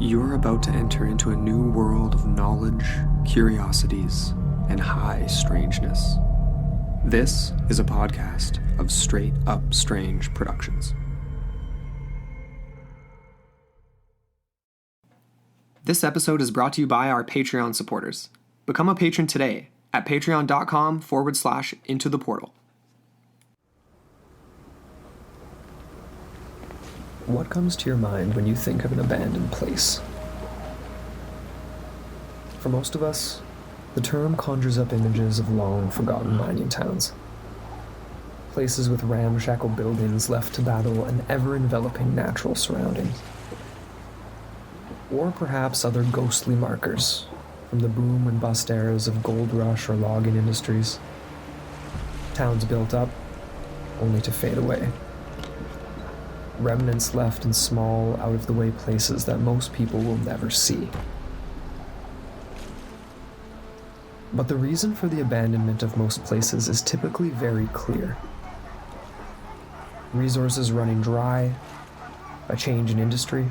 You're about to enter into a new world of knowledge, curiosities, and high strangeness. This is a podcast of Straight Up Strange Productions. This episode is brought to you by our Patreon supporters. Become a patron today at patreon.com/intotheportal. What comes to your mind when you think of an abandoned place? For most of us, the term conjures up images of long-forgotten mining towns. Places with ramshackle buildings left to battle an ever-enveloping natural surroundings. Or perhaps other ghostly markers from the boom and bust eras of gold rush or logging industries. Towns built up, only to fade away. Remnants left in small, out-of-the-way places that most people will never see. But the reason for the abandonment of most places is typically very clear. Resources running dry, a change in industry,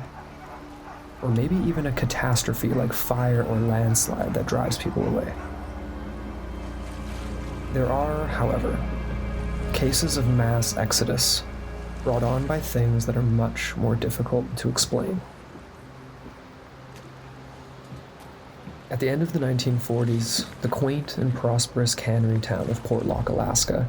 or maybe even a catastrophe like fire or landslide that drives people away. There are, however, cases of mass exodus brought on by things that are much more difficult to explain. At the end of the 1940s, the quaint and prosperous cannery town of Portlock, Alaska,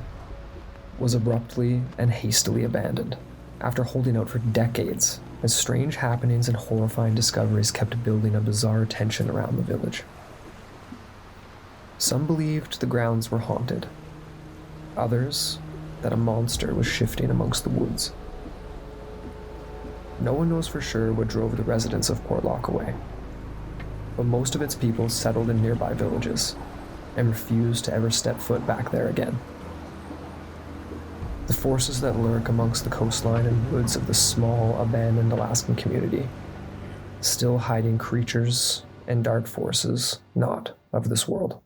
was abruptly and hastily abandoned after holding out for decades as strange happenings and horrifying discoveries kept building a bizarre tension around the village. Some believed the grounds were haunted. Others, that a monster was shifting amongst the woods. No one knows for sure what drove the residents of Portlock away, but most of its people settled in nearby villages and refused to ever step foot back there again. The forces that lurk amongst the coastline and woods of the small, abandoned Alaskan community, still hiding creatures and dark forces not of this world.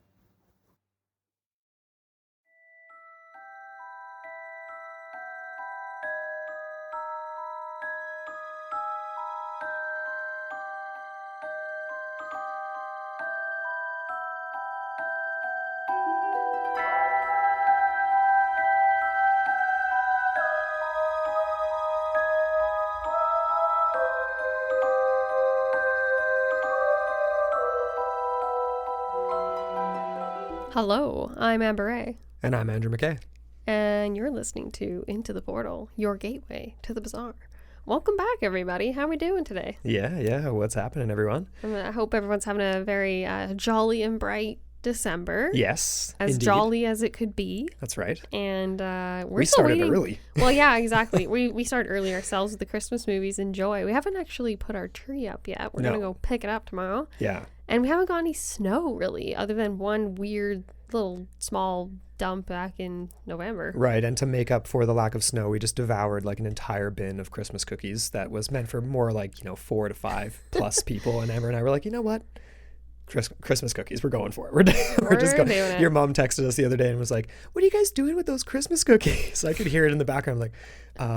Hello, I'm Amber A. And I'm Andrew McKay. And you're listening to Into the Portal, your gateway to the bizarre. Welcome back, everybody. How are we doing today? Yeah. What's happening, everyone? I hope everyone's having a very jolly and bright December. Yes, As indeed. Jolly as it could be. That's right. And we started early. Well, yeah, exactly. We started early ourselves with the Christmas movies. Enjoy. We haven't actually put our tree up yet. We're going to go pick it up tomorrow. Yeah. And we haven't got any snow, really, other than one weird little small dump back in November. Right, and to make up for the lack of snow, we just devoured like an entire bin of Christmas cookies that was meant for more like, 4 to 5 plus people. And Amber and I were like, you know what? Christmas cookies, we're going for it. We're just going. Doing it. Your mom texted us the other day and was like, what are you guys doing with those Christmas cookies? I could hear it in the background. I'm like,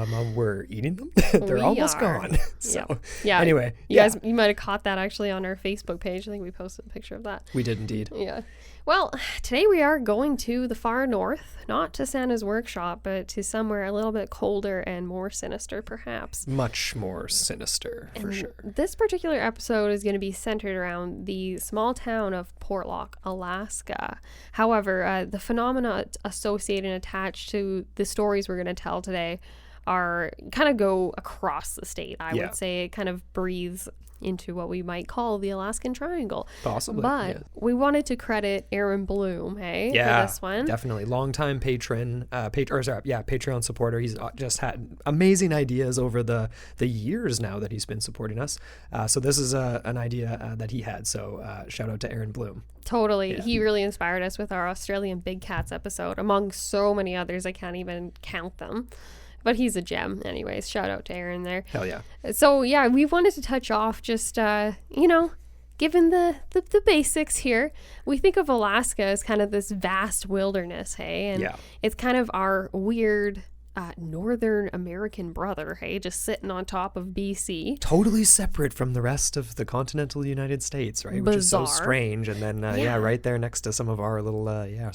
Mom, we're eating them. They're almost gone. So yeah. Anyway, you guys, you might have caught that actually on our Facebook page. I think we posted a picture of that. We did indeed. Yeah. Well, today we are going to the far north, not to Santa's workshop, but to somewhere a little bit colder and more sinister, perhaps. Much more sinister, for sure. This particular episode is going to be centered around the small town of Portlock, Alaska. However, the phenomena associated and attached to the stories we're going to tell today are kind of go across the state. I would say it kind of breathes into what we might call the Alaskan Triangle. Possibly. But we wanted to credit Aaron Bloom, for this one. Definitely. Longtime patron, Patreon supporter. He's just had amazing ideas over the years now that he's been supporting us. So this is an idea that he had. So shout out to Aaron Bloom. Totally. Yeah. He really inspired us with our Australian Big Cats episode, among so many others. I can't even count them. But he's a gem. Anyways, shout out to Aaron there. Hell yeah. So, yeah, we wanted to touch off just, given the basics here. We think of Alaska as kind of this vast wilderness, hey? And it's kind of our weird Northern American brother, hey, just sitting on top of BC. Totally separate from the rest of the continental United States, right? Which is so strange. And then, right there next to some of our little,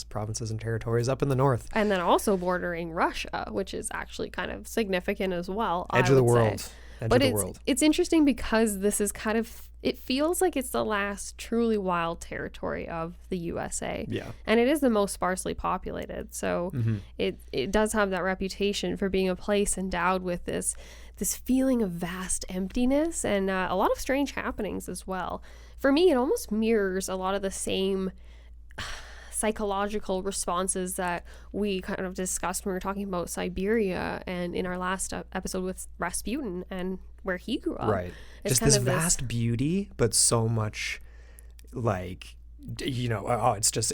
provinces and territories up in the north. And then also bordering Russia, which is actually kind of significant as well. Edge of the world. But it's interesting because this is kind of, it feels like it's the last truly wild territory of the USA. Yeah. And it is the most sparsely populated. So it does have that reputation for being a place endowed with this feeling of vast emptiness and a lot of strange happenings as well. For me, it almost mirrors a lot of the same psychological responses that we kind of discussed when we were talking about Siberia and in our last episode with Rasputin and where he grew up. Right. Just this vast beauty, but so much it's just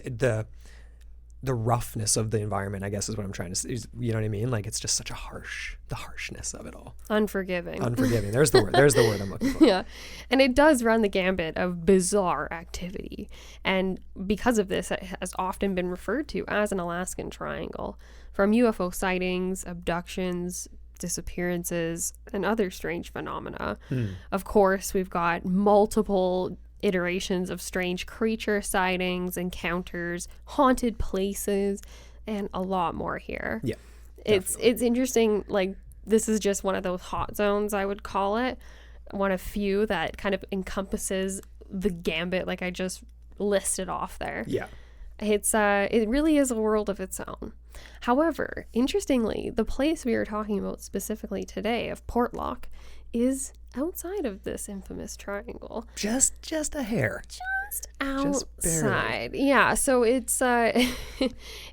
the roughness of the environment, I guess is what I'm trying to say. You know what I mean? Like, it's just such the harshness of it all. Unforgiving. There's the word. There's the word I'm looking for. Yeah. And it does run the gambit of bizarre activity. And because of this, it has often been referred to as an Alaskan triangle. From UFO sightings, abductions, disappearances, and other strange phenomena. Of course, we've got multiple iterations of strange creature sightings, encounters, haunted places, and a lot more here. Yeah, it's interesting. Like, this is just one of those hot zones, I would call it, one of few that kind of encompasses the gambit like I just listed off there. Yeah, it really is a world of its own. However, interestingly, the place we are talking about specifically today of Portlock is outside of this infamous triangle. Just a hair. Just outside. Yeah, so it's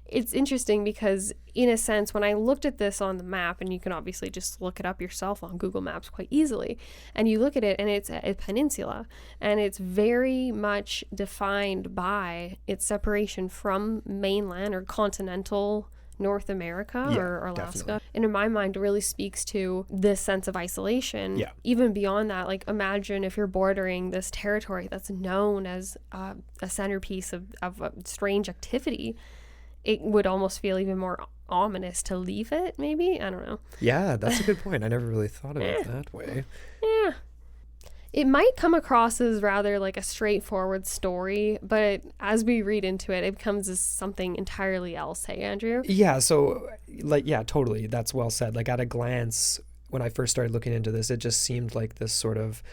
it's interesting because in a sense, when I looked at this on the map, and you can obviously just look it up yourself on Google Maps quite easily, and you look at it and it's a peninsula, and it's very much defined by its separation from mainland or continental North America or Alaska. Definitely. And in my mind, it really speaks to this sense of isolation. Yeah. Even beyond that, like, imagine if you're bordering this territory that's known as a centerpiece of a strange activity. It would almost feel even more ominous to leave it, maybe? I don't know. Yeah, that's a good point. I never really thought of it that way. Yeah. It might come across as rather like a straightforward story, but as we read into it, it becomes as something entirely else. Hey, Andrew? Yeah, so, totally. That's well said. Like, at a glance, when I first started looking into this, it just seemed like this sort of,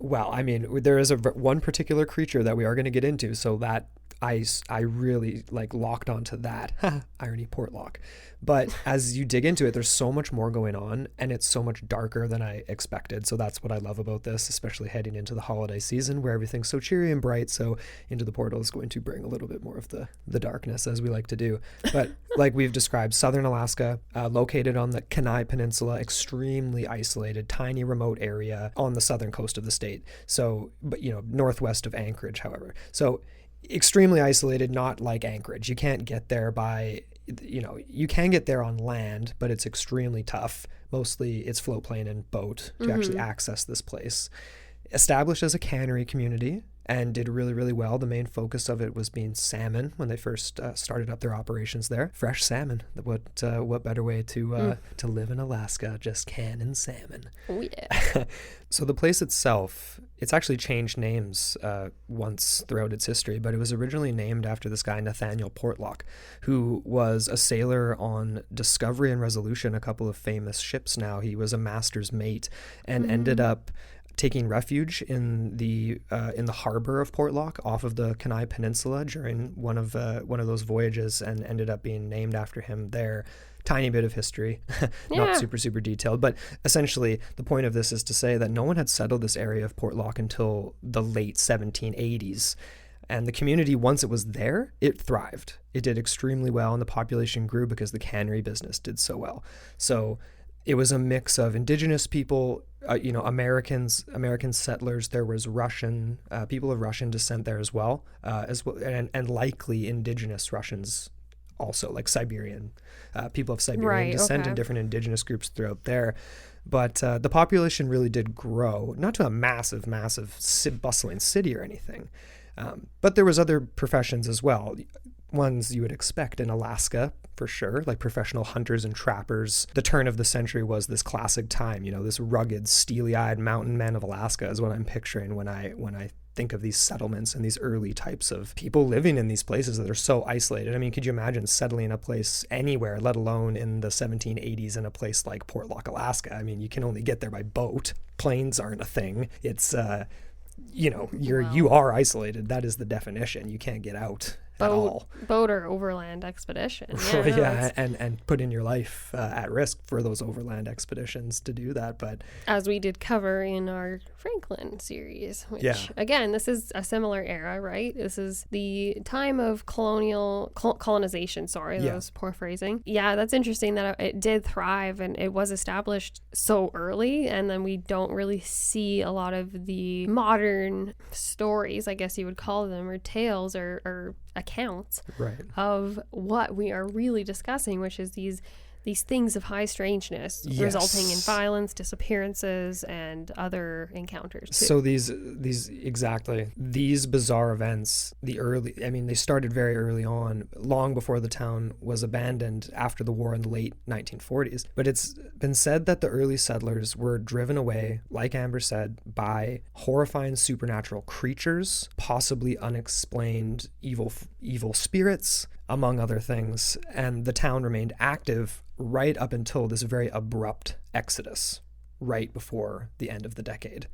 there is one particular creature that we are going to get into, so that I really locked onto that. Irony, Portlock. But as you dig into it, there's so much more going on, and it's so much darker than I expected. So that's what I love about this, especially heading into the holiday season where everything's so cheery and bright. So Into the Portal is going to bring a little bit more of the darkness, as we like to do. But like we've described, southern Alaska, located on the Kenai Peninsula, extremely isolated, tiny remote area on the southern coast of the state. So, but northwest of Anchorage, however. So extremely isolated, not like Anchorage. You can't get there you can get there on land, but it's extremely tough. Mostly it's float plane and boat to actually access this place. Established as a cannery community and did really, really well. The main focus of it was being salmon when they first started up their operations there. Fresh salmon. What better way to live in Alaska? Just canning salmon. Oh, yeah. So the place itself, it's actually changed names once throughout its history, but it was originally named after this guy, Nathaniel Portlock, who was a sailor on Discovery and Resolution, a couple of famous ships now. He was a master's mate and ended up taking refuge in the harbor of Portlock off of the Kenai Peninsula during one of those voyages, and ended up being named after him there. Tiny bit of history, not super, super detailed, but essentially the point of this is to say that no one had settled this area of Portlock until the late 1780s. And the community, once it was there, it thrived. It did extremely well, and the population grew because the cannery business did so well. So it was a mix of indigenous people, American settlers. There was Russian, people of Russian descent there as well, and likely indigenous Russians also, like Siberian, people of Siberian descent and different indigenous groups throughout there. But the population really did grow, not to a massive, massive bustling city or anything. But there was other professions as well. ones you would expect in Alaska, for sure, like professional hunters and trappers. The turn of the century was this classic time, this rugged, steely-eyed mountain men of Alaska is what I'm picturing when I think of these settlements and these early types of people living in these places that are so isolated. I mean, could you imagine settling a place anywhere, let alone in the 1780s in a place like Portlock, Alaska? I mean, you can only get there by boat. Planes aren't a thing. It's, you are isolated. That is the definition. You can't get out at all. Boat or overland expedition. And put in your life at risk for those overland expeditions to do that. But as we did cover in our Franklin series, which again, this is a similar era, right? This is the time of colonization. Sorry, that was poor phrasing. Yeah, that's interesting that it did thrive and it was established so early, and then we don't really see a lot of the modern stories, I guess you would call them, or tales or accounts of what we are really discussing, which is these things of high strangeness resulting in violence, disappearances, and other encounters too. So these bizarre events, they started very early on, long before the town was abandoned after the war in the late 1940s. But it's been said that the early settlers were driven away, like Amber said, by horrifying supernatural creatures, possibly unexplained evil spirits, among other things, and the town remained active right up until this very abrupt exodus right before the end of the decade,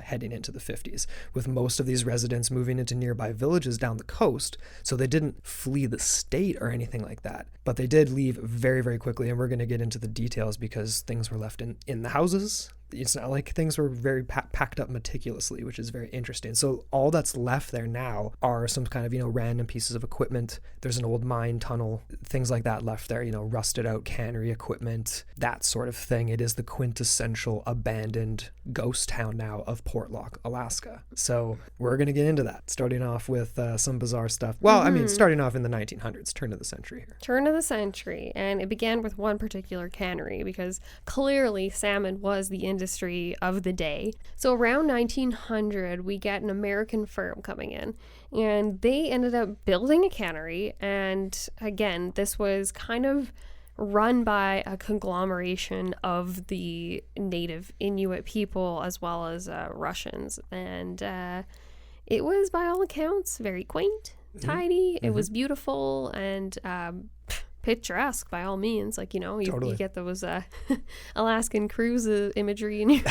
heading into the 50s, with most of these residents moving into nearby villages down the coast. So they didn't flee the state or anything like that, but they did leave very, very quickly, and we're going to get into the details because things were left in the houses. It's not like things were very packed up meticulously, which is very interesting. So all that's left there now are some kind of, random pieces of equipment. There's an old mine tunnel, things like that left there, rusted out cannery equipment, that sort of thing. It is the quintessential abandoned ghost town now of Portlock, Alaska. So we're going to get into that, starting off with some bizarre stuff. Well, starting off in the 1900s, turn of the century here. Turn of the century. And it began with one particular cannery because clearly salmon was the industry of the day. So around 1900, we get an American firm coming in, and they ended up building a cannery. And again, this was kind of run by a conglomeration of the native Inuit people as well as Russians. And it was, by all accounts, very quaint, tidy. It was beautiful and picturesque by all means. Like, you get those Alaskan cruise imagery in your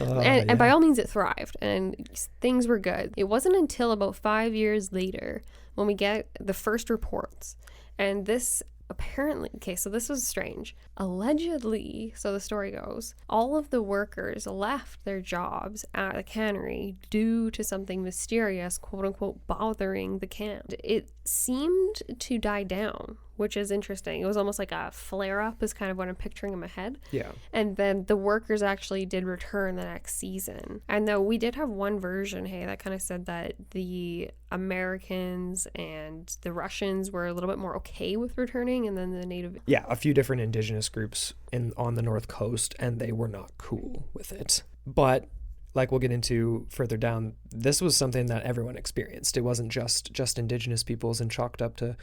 and by all means it thrived and things were good. It wasn't until about 5 years later when we get the first reports, and this apparently, so this was strange. Allegedly, so the story goes, all of the workers left their jobs at the cannery due to something mysterious, quote unquote, bothering the camp. It seemed to die down, which is interesting. It was almost like a flare-up is kind of what I'm picturing in my head. Yeah. And then the workers actually did return the next season. And though we did have one version, that kind of said that the Americans and the Russians were a little bit more okay with returning, and then the native... Yeah, a few different indigenous groups on the North Coast, and they were not cool with it. But like we'll get into further down, this was something that everyone experienced. It wasn't just indigenous peoples and chalked up to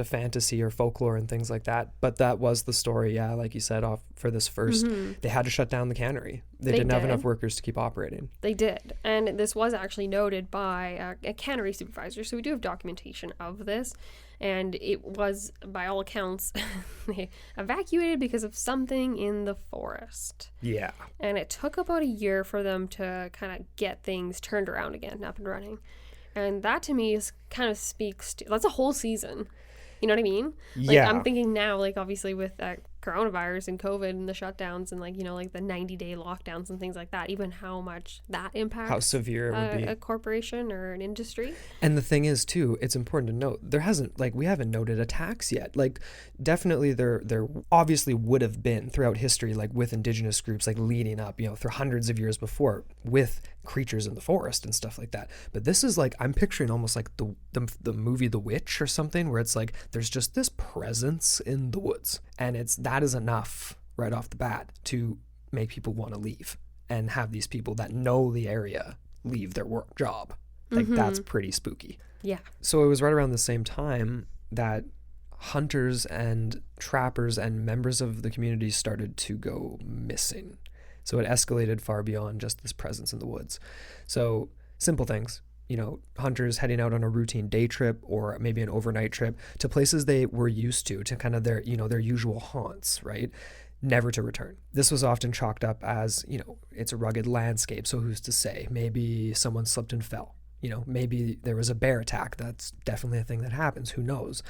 fantasy or folklore and things like that. But that was the story, like you said, off for this first. They had to shut down the cannery. They didn't have enough workers to keep operating. They did. And this was actually noted by a cannery supervisor. So we do have documentation of this. And it was, by all accounts, evacuated because of something in the forest. Yeah. And it took about a year for them to kind of get things turned around again, up and running. And that to me kind of speaks to, that's a whole season. You know what I mean? Yeah. I'm thinking now, obviously with coronavirus and COVID and the shutdowns and the 90-day lockdowns and things like that, even how much that impacts how severe it would be a corporation or an industry. And the thing is too, it's important to note, we haven't noted attacks yet. Definitely there obviously would have been throughout history, with indigenous groups, leading up, through hundreds of years before, with creatures in the forest and stuff like that. But this is I'm picturing almost like the movie The Witch or something, where it's there's just this presence in the woods, and that is enough right off the bat to make people want to leave and have these people that know the area leave their work job Like, that's pretty spooky. Yeah. So it was right around the same time that hunters and trappers and members of the community started to go missing. So it escalated far beyond just this presence in the woods. So simple things, hunters heading out on a routine day trip or maybe an overnight trip to places they were used to kind of their usual haunts, right? Never to return. This was often chalked up as, it's a rugged landscape, so who's to say? Maybe someone slipped and fell. Maybe there was a bear attack. That's definitely a thing that happens. Who knows?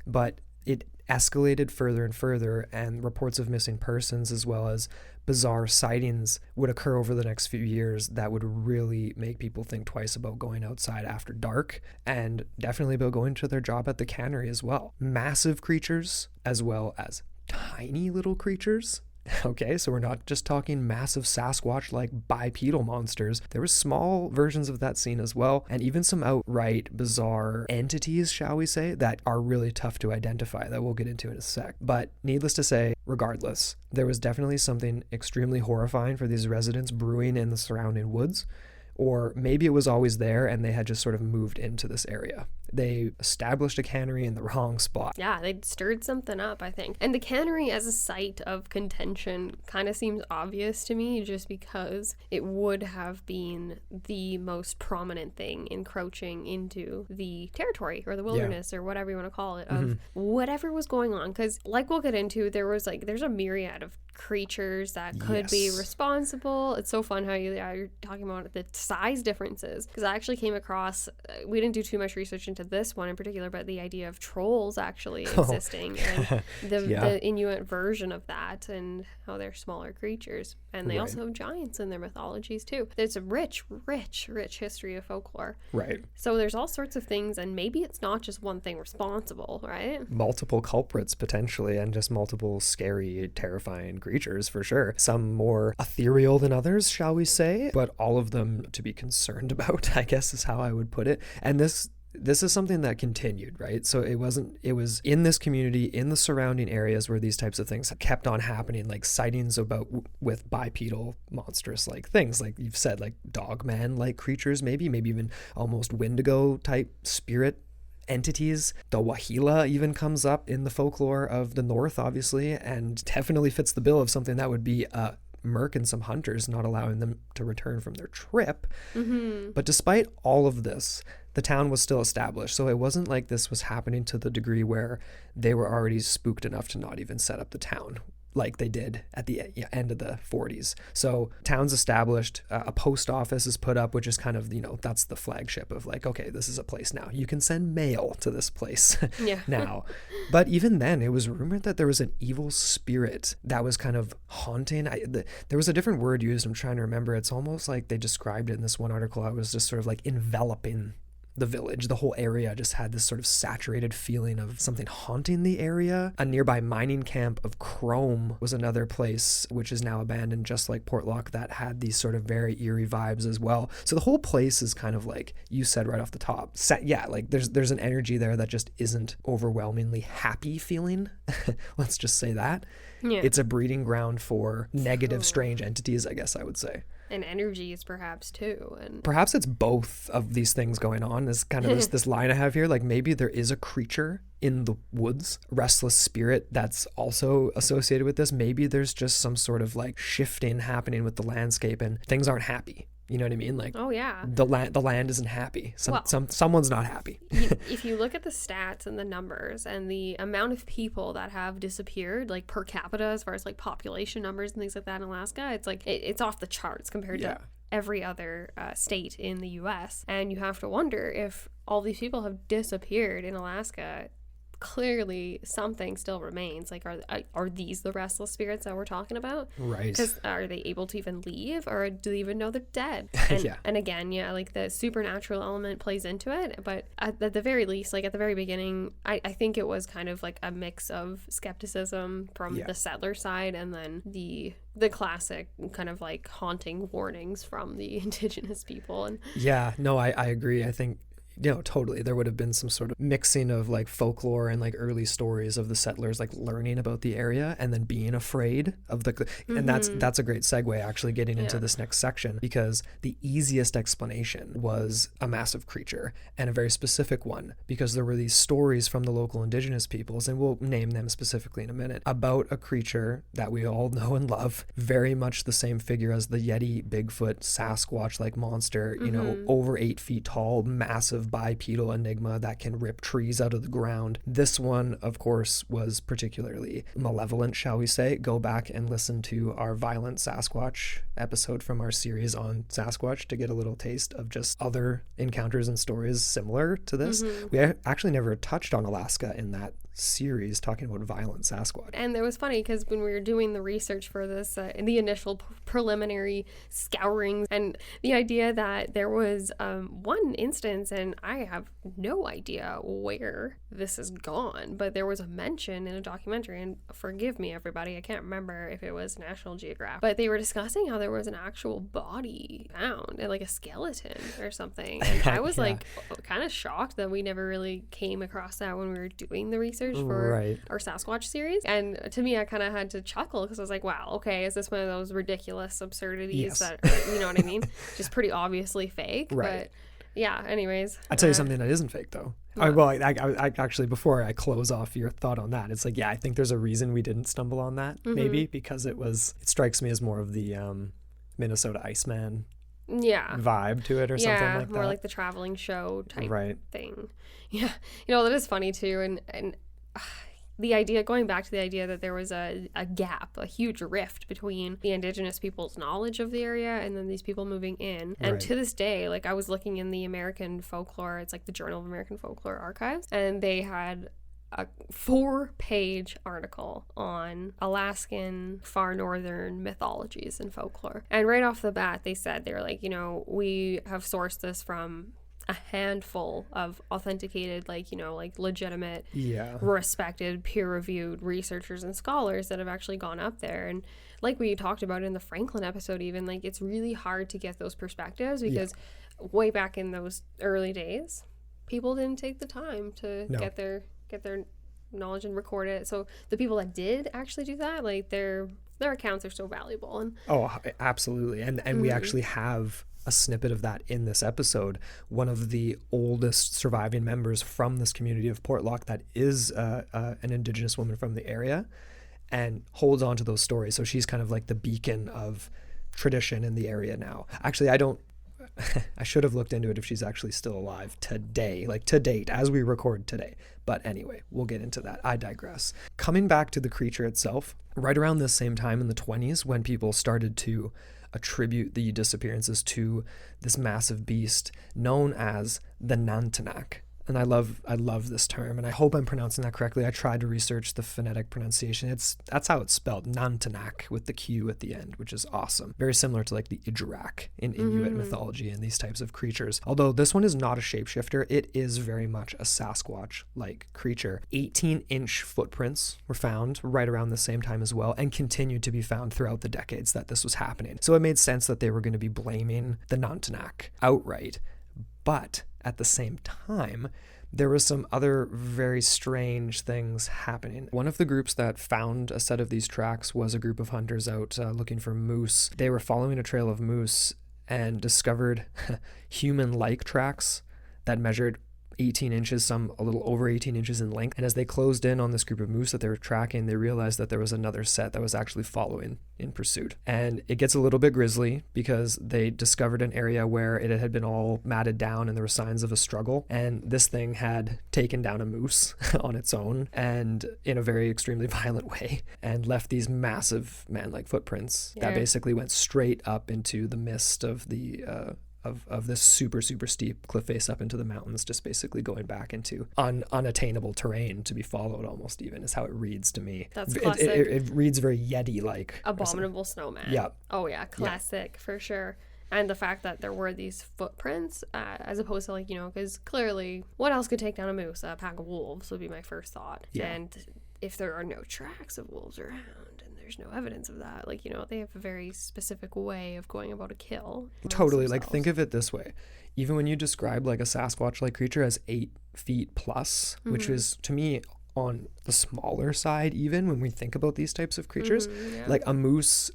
But it escalated further and further, and reports of missing persons as well as bizarre sightings would occur over the next few years that would really make people think twice about going outside after dark, and definitely about going to their job at the cannery as well. Massive creatures as well as tiny little creatures. Okay, so we're not just talking massive Sasquatch-like bipedal monsters. There were small versions of that scene as well, and even some outright bizarre entities, shall we say, that are really tough to identify, that we'll get into in a sec. But needless to say, regardless, there was definitely something extremely horrifying for these residents brewing in the surrounding woods. Or maybe it was always there and they had just sort of moved into this area. They established a cannery in the wrong spot. Yeah, they'd stirred something up, I think. And the cannery as a site of contention kind of seems obvious to me, just because it would have been the most prominent thing encroaching into the territory or the wilderness or whatever you want to call it, of whatever was going on. Because like we'll get into, there's a myriad of creatures that could be responsible. It's so fun how you're talking about the size differences, because I actually came across, we didn't do too much research into this one in particular, but the idea of trolls actually existing and the Inuit version of that, and how they're smaller creatures, and they also have giants in their mythologies too. There's a rich history of folklore, right? So there's all sorts of things, and maybe it's not just one thing responsible, right? Multiple culprits potentially, and just multiple scary, terrifying creatures for sure. Some more ethereal than others, shall we say, but all of them to be concerned about, I guess is how I would put it. And this is something that continued, right? So it was in this community, in the surrounding areas where these types of things kept on happening, like sightings with bipedal monstrous like things, like you've said, like dogman like creatures, maybe even almost Wendigo type spirit entities. The Wahila even comes up in the folklore of the North, obviously, and definitely fits the bill of something that would be murking some hunters, not allowing them to return from their trip. But despite all of this, the town was still established, so it wasn't like this was happening to the degree where they were already spooked enough to not even set up the town like they did at the end of the 40s. So town's established, a post office is put up, which is kind of, that's the flagship of like, okay, this is a place now. You can send mail to this place now. But even then, it was rumored that there was an evil spirit that was kind of haunting. There was a different word used, I'm trying to remember. It's almost like they described it in this one article. I was just sort of like enveloping the village. The whole area just had this sort of saturated feeling of something haunting the area. A nearby mining camp of chrome was another place, which is now abandoned, just like Portlock, that had these sort of very eerie vibes as well. So the whole place is kind of like you said right off the top. Like there's an energy there that just isn't overwhelmingly happy feeling. Let's just say that. Yeah. It's a breeding ground for negative, strange entities, I guess I would say. And energies perhaps too, and perhaps it's both of these things going on. Is kind of this line I have here, like maybe there is a creature in the woods, restless spirit that's also associated with this. Maybe there's just some sort of like shifting happening with the landscape and things aren't happy. You know what I mean? Like, oh yeah, the land isn't happy. Someone's not happy. If you look at the stats and the numbers and the amount of people that have disappeared, like per capita, as far as like population numbers and things like that in Alaska, it's like it's off the charts compared to every other state in the U.S. And you have to wonder if all these people have disappeared in Alaska. Clearly something still remains. Like, are these the restless spirits that we're talking about? Right. Because are they able to even leave, or do they even know they're dead? And, and again, like the supernatural element plays into it, but at the very least, like at the very beginning, I think it was kind of like a mix of skepticism from the settler side, and then the classic kind of like haunting warnings from the indigenous people. And I agree. I think Totally. There would have been some sort of mixing of like folklore and like early stories of the settlers like learning about the area and then being afraid of the and that's a great segue actually getting into this next section, because the easiest explanation was a massive creature, and a very specific one, because there were these stories from the local indigenous peoples, and we'll name them specifically in a minute, about a creature that we all know and love, very much the same figure as the Yeti, Bigfoot, Sasquatch like monster, over 8 feet tall, massive bipedal enigma that can rip trees out of the ground. This one, of course, was particularly malevolent, shall we say. Go back and listen to our Violent Sasquatch episode from our series on Sasquatch to get a little taste of just other encounters and stories similar to this. We actually never touched on Alaska in that series, talking about violent Sasquatch. And it was funny because when we were doing the research for this, in the initial preliminary scourings, and the idea that there was one instance, and I have no idea where this is gone, but there was a mention in a documentary, and forgive me everybody, I can't remember if it was National Geographic, but they were discussing how there was an actual body found, and like a skeleton or something, and I was like kind of shocked that we never really came across that when we were doing the research for our Sasquatch series. And to me, I kind of had to chuckle because I was like, wow, okay, is this one of those ridiculous absurdities that are, you know what I mean, just pretty obviously fake? But yeah, anyways, I'll tell you something that isn't fake though. I actually, before I close off your thought on that, it's like, I think there's a reason we didn't stumble on that, maybe because it strikes me as more of the Minnesota Iceman vibe to it or something like that. More like the traveling show type thing. Yeah. That is funny too. And the idea, going back to the idea that there was a gap, a huge rift between the indigenous people's knowledge of the area and then these people moving in. And to this day, like I was looking in the American Folklore, it's like the Journal of American Folklore Archives, and they had a 4-page article on Alaskan far northern mythologies and folklore. And right off the bat, they said, they were like, we have sourced this from a handful of authenticated, like legitimate, respected, peer-reviewed researchers and scholars that have actually gone up there. And like we talked about in the Franklin episode, even, like, it's really hard to get those perspectives because way back in those early days, people didn't take the time to get their knowledge and record it. So the people that did actually do that, like their accounts are so valuable. And absolutely. And we actually have a snippet of that in this episode. One of the oldest surviving members from this community of Portlock that is an indigenous woman from the area and holds on to those stories. So she's kind of like the beacon of tradition in the area now. Actually, I should have looked into it if she's actually still alive today, like to date, as we record today. But anyway, we'll get into that. I digress. Coming back to the creature itself, right around this same time in the 1920s, when people started to attribute the disappearances to this massive beast known as the Nantanak. And I love this term, and I hope I'm pronouncing that correctly. I tried to research the phonetic pronunciation. That's how it's spelled, Nantanak, with the Q at the end, which is awesome. Very similar to like the Ijurak in Inuit mythology and these types of creatures. Although this one is not a shapeshifter, it is very much a Sasquatch-like creature. 18-inch footprints were found right around the same time as well, and continued to be found throughout the decades that this was happening. So it made sense that they were going to be blaming the Nantanak outright. But at the same time, there was some other very strange things happening. One of the groups that found a set of these tracks was a group of hunters out looking for moose. They were following a trail of moose and discovered human-like tracks that measured 18 inches, some a little over 18 inches in length. And as they closed in on this group of moose that they were tracking, they realized that there was another set that was actually following in pursuit. And it gets a little bit grisly because they discovered an area where it had been all matted down and there were signs of a struggle. And this thing had taken down a moose on its own and in a very extremely violent way, and left these massive man-like footprints that basically went straight up into the mist of the of this super steep cliff face up into the mountains, just basically going back into unattainable terrain to be followed, almost, even is how it reads to me. That's classic. It reads very Yeti-like. Abominable Snowman. Yeah. Oh yeah, classic for sure. And the fact that there were these footprints, as opposed to, like, because clearly, what else could take down a moose? A pack of wolves would be my first thought. Yeah. And if there are no tracks of wolves around, there's no evidence of that. Like, they have a very specific way of going about a kill. Totally. Like, think of it this way. Even when you describe like a Sasquatch-like creature as 8 feet plus, which is to me on the smaller side, even when we think about these types of creatures, like a moose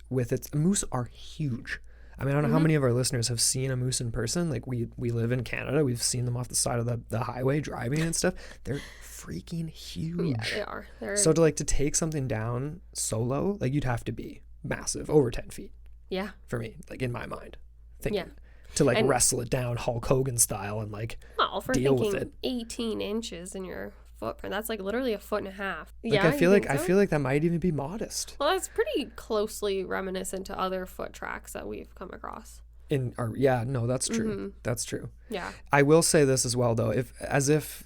moose are huge. I mean, I don't know how many of our listeners have seen a moose in person. Like we live in Canada. We've seen them off the side of the highway driving and stuff. They're freaking huge. Yeah, they are. So to take something down solo, like you'd have to be massive, over 10 feet. Yeah. For me, like in my mind, thinking to like wrestle it down Hulk Hogan style and like deal with it. 18 inches in your footprint, that's like literally a foot and a half. Like, I feel like that might even be modest. Well, that's pretty closely reminiscent to other foot tracks that we've come across. That's true. That's true. Yeah. I will say this as well, though, if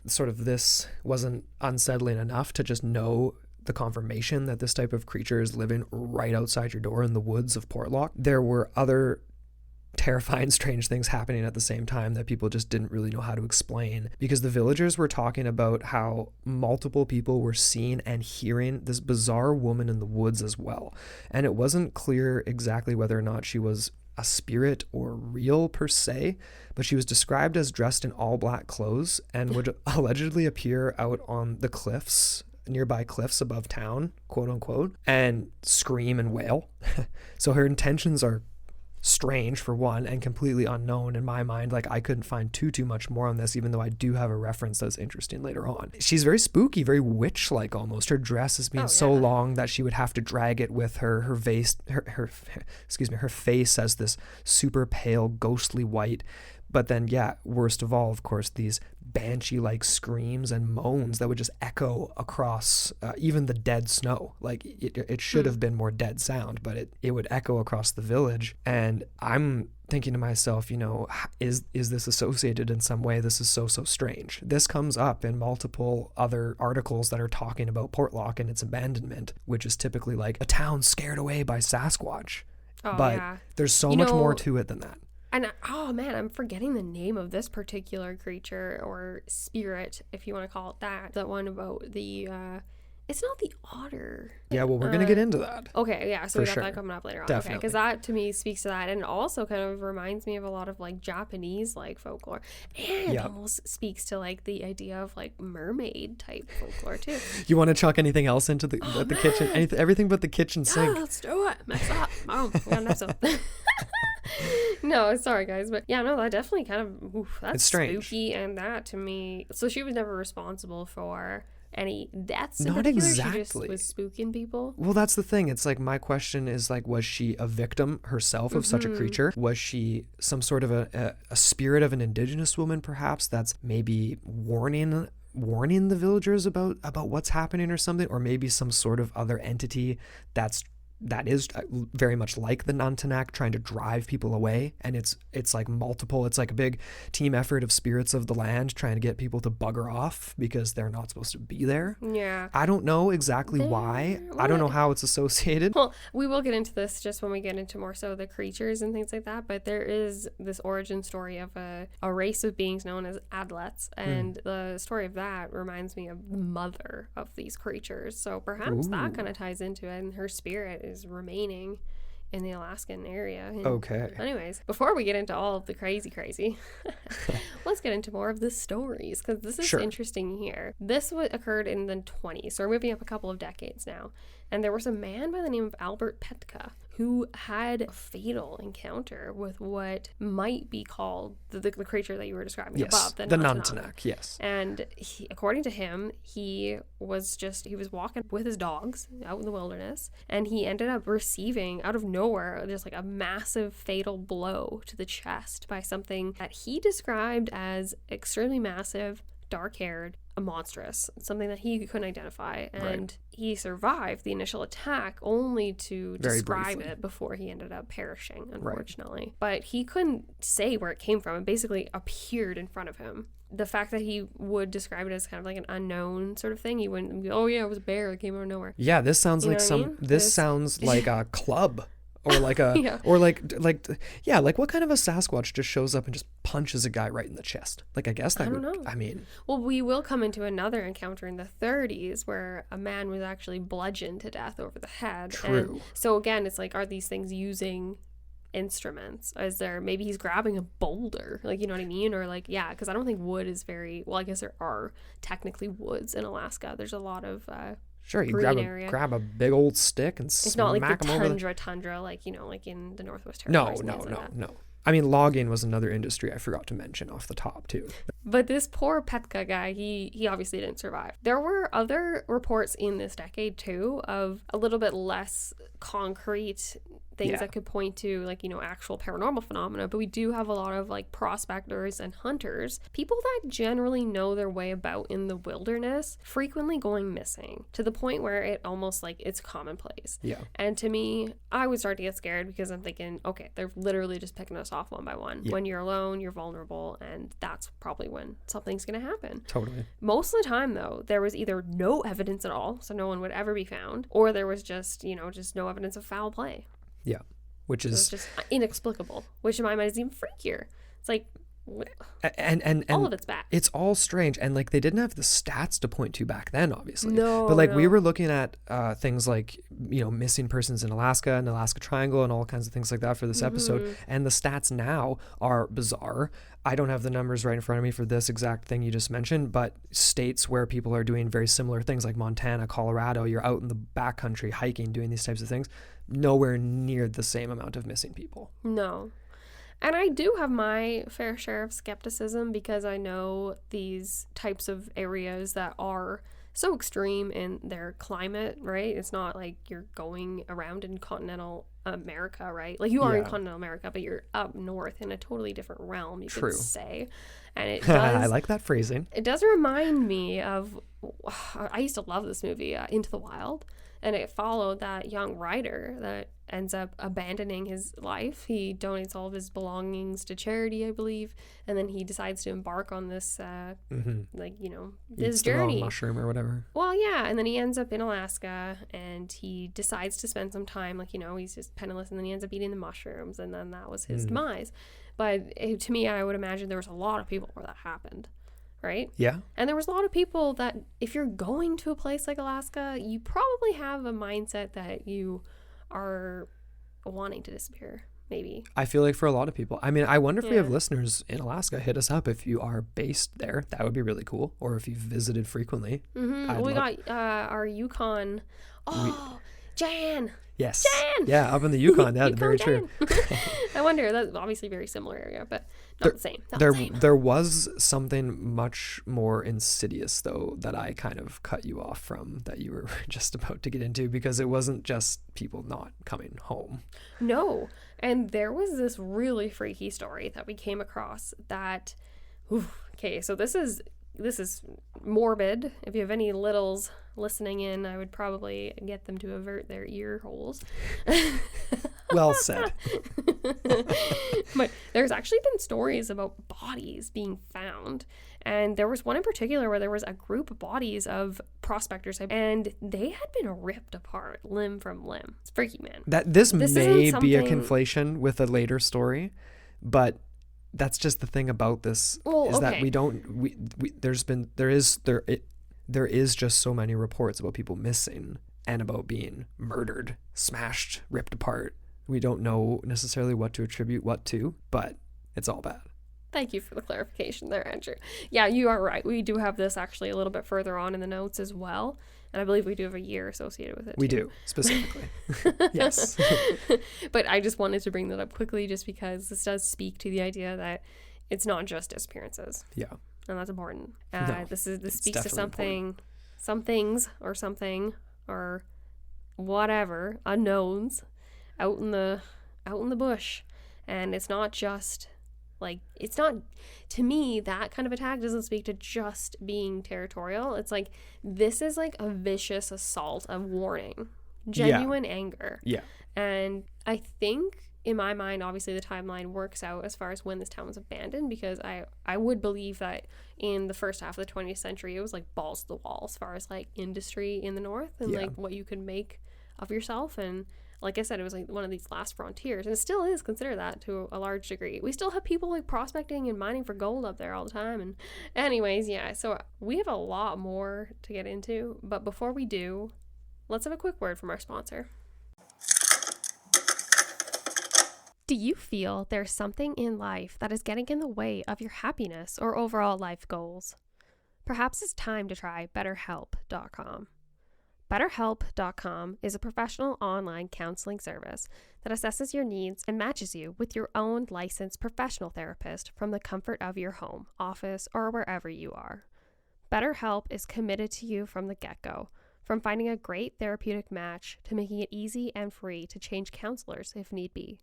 sort of this wasn't unsettling enough to just know the confirmation that this type of creature is living right outside your door in the woods of Portlock, there were other terrifying, strange things happening at the same time that people just didn't really know how to explain, because the villagers were talking about how multiple people were seeing and hearing this bizarre woman in the woods as well, and it wasn't clear exactly whether or not she was a spirit or real per se, but she was described as dressed in all black clothes and would allegedly appear out on the nearby cliffs above town, quote unquote, and scream and wail. So her intentions are strange, for one, and completely unknown in my mind. Like, I couldn't find too much more on this, even though I do have a reference that's interesting later on. She's very spooky, very witch-like almost. Her dress is being so long that she would have to drag it with her. Her face has this super pale, ghostly white. But then, worst of all, of course, these banshee-like screams and moans that would just echo across even the dead snow. Like, it should have been more dead sound, but it would echo across the village. And I'm thinking to myself, is this associated in some way? This is so strange. This comes up in multiple other articles that are talking about Portlock and its abandonment, which is typically like a town scared away by Sasquatch. There's so much more to it than that. And I'm forgetting the name of this particular creature or spirit, if you want to call it that. That one about the, it's not the otter. Yeah, well, we're going to get into that. Okay, yeah, so we got that coming up later on. Definitely. Okay, because that to me speaks to that, and also kind of reminds me of a lot of like Japanese like folklore, and almost speaks to like the idea of like mermaid type folklore too. You want to chuck anything else into the kitchen? Everything but the kitchen sink. Let's do it. Mess up. We gotta mess up. No, sorry guys, but that definitely kind of that's strange. Spooky, and that to me. So she was never responsible for any deaths. Not exactly. She just was spooking people. Well, that's the thing. It's like, my question is like, was she a victim herself of such a creature? Was she some sort of a spirit of an indigenous woman, perhaps, that's maybe warning the villagers about what's happening or something, or maybe some sort of other entity that is very much like the Nantanak, trying to drive people away, and it's like multiple. It's like a big team effort of spirits of the land trying to get people to bugger off because they're not supposed to be there. Yeah. I don't know exactly why. I don't know how it's associated. Well, we will get into this just when we get into more so the creatures and things like that, but there is this origin story of a race of beings known as adlets, and the story of that reminds me of the mother of these creatures. So perhaps that kind of ties into it, and her spirit is remaining in the Alaskan area. And okay. Anyways, before we get into all of the crazy, let's get into more of the stories, because this is interesting here. This occurred in the 20s, so we're moving up a couple of decades now. And there was a man by the name of Albert Petka who had a fatal encounter with what might be called the creature that you were describing above, the Nantanak. Yes. And according to him, he was walking with his dogs out in the wilderness, and he ended up receiving out of nowhere just like a massive fatal blow to the chest by something that he described as extremely massive, dark-haired, monstrous, something that he couldn't identify, and he survived the initial attack only to describe it before he ended up perishing, unfortunately. But he couldn't say where it came from. It basically appeared in front of him. The fact that he would describe it as kind of like an unknown sort of thing, he wouldn't be, it was a bear that came out of nowhere. Yeah, this sounds like sounds like a club or like a Yeah. or like what kind of a Sasquatch just shows up and just punches a guy right in the chest? Like, I guess that I don't would know. I mean, Well, we will come into another encounter in the 30s where a man was actually bludgeoned to death over the head. True. And so again, it's like, are these things using instruments? Is there, maybe he's grabbing a boulder, like, you know what I mean? Or like, yeah, because I don't think wood is very, well, I guess there are technically woods in Alaska. There's a lot of sure, you green area. grab a big old stick and It's not like the them over tundra, like, you know, like in the Northwest No, Territories. and things like that. no. I mean, logging was another industry I forgot to mention off the top too. But this poor Petka guy, he obviously didn't survive. There were other reports in this decade too of a little bit less concrete things that could point to, like, you know, actual paranormal phenomena, but we do have a lot of like prospectors and hunters, people that generally know their way about in the wilderness, frequently going missing to the point where it almost like it's commonplace. Yeah. And to me, I would start to get scared because I'm thinking, okay, they're literally just picking us off one by one. Yeah. When you're alone, you're vulnerable, and that's probably when something's going to happen. Totally. Most of the time, though, there was either no evidence at all, so no one would ever be found, or there was just, you know, just no evidence of foul play. Yeah. Which So is it's just inexplicable, which in my mind is even freakier. It's like, and all of it's bad. It's all strange, and like they didn't have the stats to point to back then, obviously. No, but like no. we were looking at things like, you know, missing persons in Alaska and Alaska Triangle and all kinds of things like that for this episode, and the stats now are bizarre. I don't have the numbers right in front of me for this exact thing you just mentioned, but states where people are doing very similar things like Montana, Colorado, you're out in the backcountry hiking, doing these types of things, nowhere near the same amount of missing people. No. And I do have my fair share of skepticism because I know these types of areas that are so extreme in their climate, right? It's not like you're going around in continental America, right? Like you are in continental America, but you're up north in a totally different realm, you could say. And it does, I like that phrasing. It does remind me of, I used to love this movie, Into the Wild. And it followed that young writer that ends up abandoning his life. He donates all of his belongings to charity, I believe. And then he decides to embark on this, like, you know, this Eats the journey. wrong mushroom or whatever. Well, yeah. And then he ends up in Alaska and he decides to spend some time, like, you know, he's just penniless. And then he ends up eating the mushrooms. And then that was his demise. But to me, I would imagine there was a lot of people where that happened. Right? Yeah. And there was a lot of people that if you're going to a place like Alaska, you probably have a mindset that you are wanting to disappear, maybe. I feel like for a lot of people. I mean, I wonder if we have listeners in Alaska. Hit us up if you are based there. That would be really cool. Or if you've visited frequently. We got our Yukon. Oh, Jan! Yes. Jan! Yeah, up in the Yukon. That's Yukon very Jan. true. I wonder, that's obviously a very similar area, but not the same. Not the same. There was something much more insidious, though, that I kind of cut you off from that you were just about to get into, because it wasn't just people not coming home. No. And there was this really freaky story that we came across that, okay, so this is morbid. If you have any littles listening in, I would probably get them to avert their ear holes. Well said. But there's actually been stories about bodies being found. And there was one in particular where there was a group of bodies of prospectors and they had been ripped apart limb from limb. It's freaky, man. This may be a something- conflation with a later story, but that's just the thing about this that we don't there is just so many reports about people missing and about being murdered, smashed, ripped apart. We don't know necessarily what to attribute what to, but it's all bad. Thank you for the clarification there, Andrew. Yeah, you are right. We do have this actually a little bit further on in the notes as well. And I believe we do have a year associated with it. We do, specifically. Yes. But I just wanted to bring that up quickly just because this does speak to the idea that it's not just disappearances. Yeah. And that's important. No, this speaks to definitely some things or something or whatever, unknowns out in the bush. And it's not just it's not, to me, that kind of attack doesn't speak to just being territorial. It's like, this is like a vicious assault, a warning, genuine anger. Yeah. And I think in my mind, obviously the timeline works out as far as when this town was abandoned, because I would believe that in the first half of the 20th century, it was like balls to the wall as far as like industry in the north and like what you could make of yourself. And like I said, it was like one of these last frontiers, and it still is considered that to a large degree. We still have people like prospecting and mining for gold up there all the time. And anyways, yeah, so we have a lot more to get into, but before we do, let's have a quick word from our sponsor. Do you feel there's something in life that is getting in the way of your happiness or overall life goals? Perhaps it's time to try BetterHelp.com. BetterHelp.com is a professional online counseling service that assesses your needs and matches you with your own licensed professional therapist from the comfort of your home, office, or wherever you are. BetterHelp is committed to you from the get-go, from finding a great therapeutic match to making it easy and free to change counselors if need be.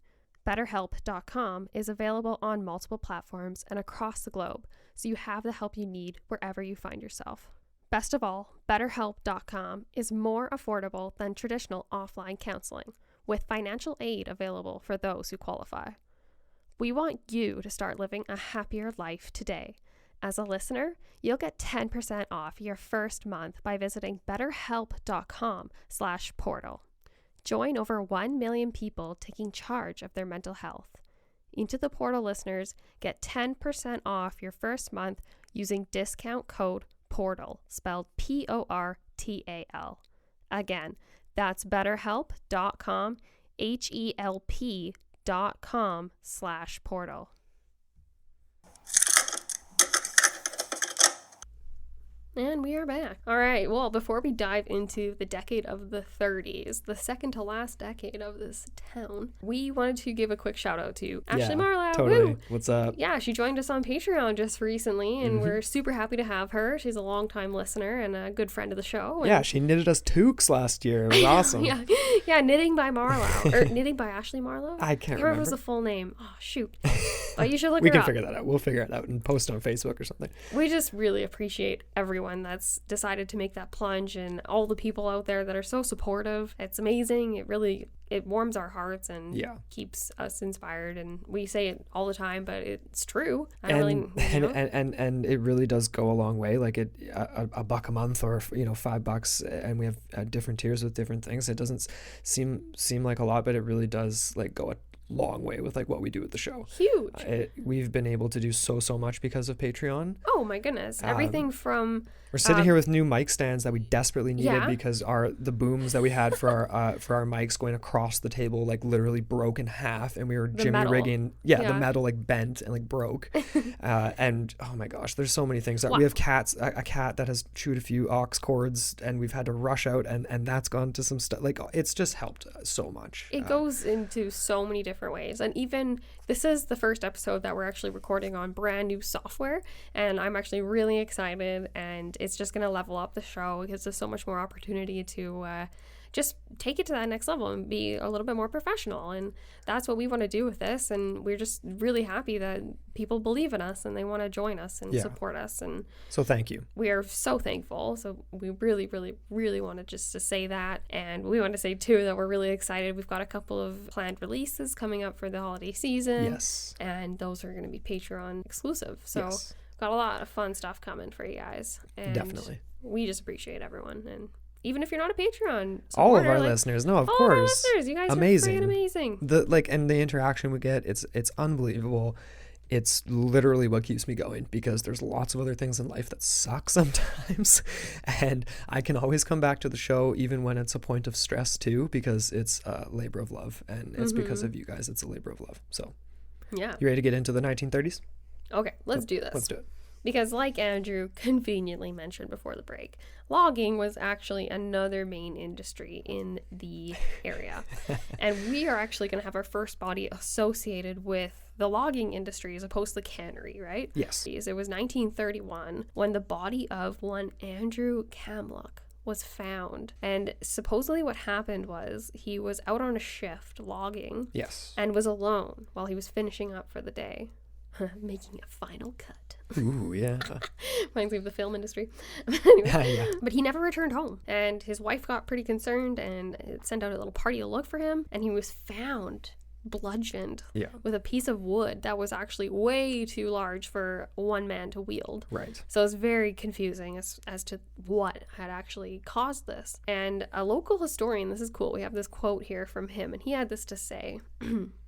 BetterHelp.com is available on multiple platforms and across the globe, so you have the help you need wherever you find yourself. Best of all, BetterHelp.com is more affordable than traditional offline counseling, with financial aid available for those who qualify. We want you to start living a happier life today. As a listener, you'll get 10% off your first month by visiting BetterHelp.com/portal. Join over 1 million people taking charge of their mental health. Into the Portal listeners get 10% off your first month using discount code PORTAL, spelled PORTAL. Again, that's betterhelp.com, HELP.com/portal. And we are back. All right, well, before we dive into the decade of the 30s, the second to last decade of this town, we wanted to give a quick shout out to Ashley Marlowe. Totally. Woo! What's up? Yeah, she joined us on Patreon just recently, and we're super happy to have her. She's a longtime listener and a good friend of the show. Yeah, she knitted us toques last year. It was awesome. Yeah, Knitting by Marlowe. Or Knitting by Ashley Marlowe? I can't remember. What was the full name? Oh, shoot. But you should look her up. We can figure that out. We'll figure it out and post on Facebook or something. We just really appreciate everyone that's decided to make that plunge, and all the people out there that are so supportive. It's amazing. It warms our hearts and keeps us inspired, and we say it all the time, but it's true. And it really does go a long way. Like a buck a month, or $5, and we have different tiers with different things. It doesn't seem like a lot, but it really does like go a long way with like what we do with the show. Huge. We've been able to do so much because of Patreon. Oh my goodness. Everything from we're sitting here with new mic stands that we desperately needed because the booms that we had for our mics going across the table like literally broke in half, and we were jimmy rigging the metal like bent and like broke. And oh my gosh, there's so many things that we have a cat that has chewed a few aux cords, and we've had to rush out, and that's gone to some stuff. Like it's just helped so much. It goes into so many different ways, and even this is the first episode that we're actually recording on brand new software, and I'm actually really excited, and it's just going to level up the show because there's so much more opportunity to just take it to that next level and be a little bit more professional. And that's what we want to do with this, and we're just really happy that people believe in us and they want to join us and support us, and so thank you. We are so thankful. So we really wanted just to say that, and we want to say too that we're really excited. We've got a couple of planned releases coming up for the holiday season, and those are going to be Patreon exclusive, so got a lot of fun stuff coming for you guys, and definitely we just appreciate everyone. And even if you're not a Patreon supporter, all of our listeners, of course, our listeners, you guys amazing. Are freaking amazing. And the interaction we get, it's unbelievable. It's literally what keeps me going, because there's lots of other things in life that suck sometimes, and I can always come back to the show even when it's a point of stress too, because it's a labor of love, and it's because of you guys. It's a labor of love. So you ready to get into the 1930s? Okay, let's do this. Let's do it. Because like Andrew conveniently mentioned before the break, logging was actually another main industry in the area. And we are actually going to have our first body associated with the logging industry as opposed to the cannery, right? Yes. It was 1931 when the body of one Andrew Kamluck was found. And supposedly what happened was he was out on a shift logging. Yes. And was alone while he was finishing up for the day. Making a final cut. Ooh, yeah. Reminds me of the film industry. Anyway, yeah. But he never returned home, and his wife got pretty concerned and sent out a little party to look for him, and he was found bludgeoned Yeah. with a piece of wood that was actually way too large for one man to wield. Right. So it's very confusing as to what had actually caused this. And a local historian, this is cool, we have this quote here from him, and he had this to say,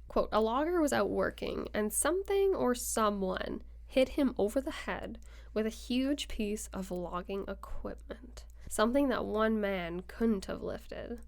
quote, "A logger was out working, and something or someone hit him over the head with a huge piece of logging equipment. Something that one man couldn't have lifted.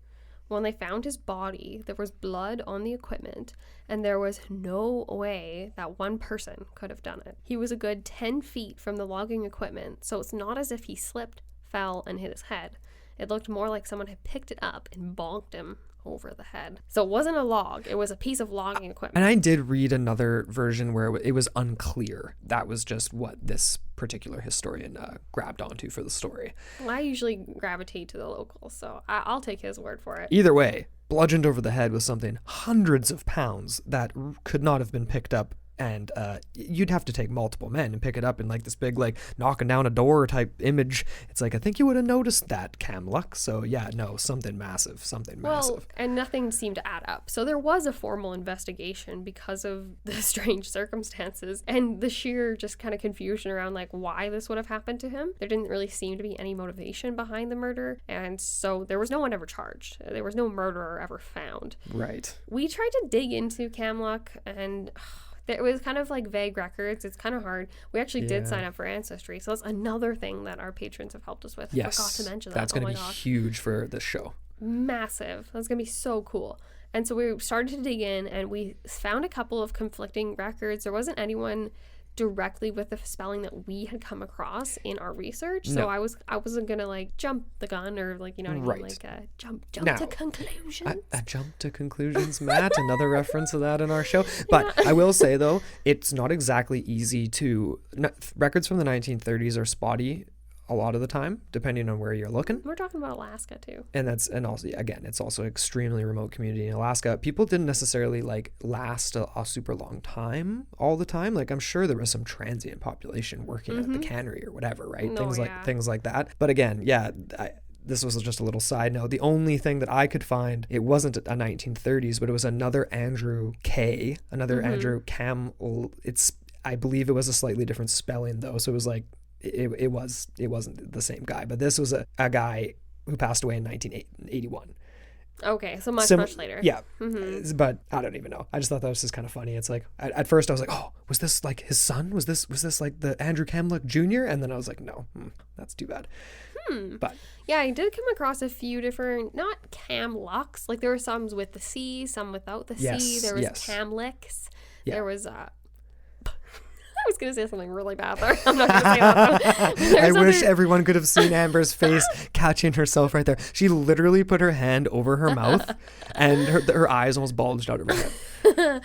When they found his body, there was blood on the equipment, and there was no way that one person could have done it. He was a good 10 feet from the logging equipment, so it's not as if he slipped, fell, and hit his head. It looked more like someone had picked it up and bonked him over the head." So it wasn't a log, it was a piece of logging equipment. And I did read another version where it was unclear. That was just what this particular historian grabbed onto for the story. Well, I usually gravitate to the locals, so I'll take his word for it. Either way, bludgeoned over the head with something hundreds of pounds that could not have been picked up, and you'd have to take multiple men and pick it up in like this big, like, knocking down a door type image. It's like, I think you would have noticed that, Camluck. So yeah, no, something massive. Well, and nothing seemed to add up. So there was a formal investigation because of the strange circumstances and the sheer just kind of confusion around like why this would have happened to him. There didn't really seem to be any motivation behind the murder, and so there was no one ever charged. There was no murderer ever found. Right. We tried to dig into Camluck, and it was kind of like vague records. It's kind of hard. We actually did sign up for Ancestry, so that's another thing that our patrons have helped us with. Yes, I forgot to mention that. That's going to be huge for this show. Massive. That's going to be so cool. And so we started to dig in, and we found a couple of conflicting records. There wasn't anyone directly with the spelling that we had come across in our research. So I wasn't gonna like jump the gun or like, you know what I mean? Like jump now, to conclusions. A jump to conclusions, Matt. Another reference to that in our show. But I will say though, it's not exactly easy to records from the 1930s are spotty a lot of the time, depending on where you're looking. We're talking about Alaska too. And also, again, it's also an extremely remote community in Alaska. People didn't necessarily like last a super long time all the time. Like, I'm sure there was some transient population working at the cannery or whatever, right? Things like that. But again, this was just a little side note. The only thing that I could find, it wasn't a 1930s, but it was another Andrew K, Andrew Cam. I believe it was a slightly different spelling though. So it was like, it wasn't the same guy, but this was a guy who passed away in 1981. Okay, so much later. Yeah, but I don't even know. I just thought that was just kind of funny. It's like at first I was like, oh, was this like his son? Was this like the Andrew Camluck Jr.? And then I was like, no, that's too bad. But yeah, I did come across a few different, not Camlucks. Like there were some with the C, some without the C. There was Camlicks. Yeah. There was I was going to say something really bad there. I'm not going to say that. I wish everyone could have seen Amber's face catching herself right there. She literally put her hand over her mouth and her eyes almost bulged out of her head.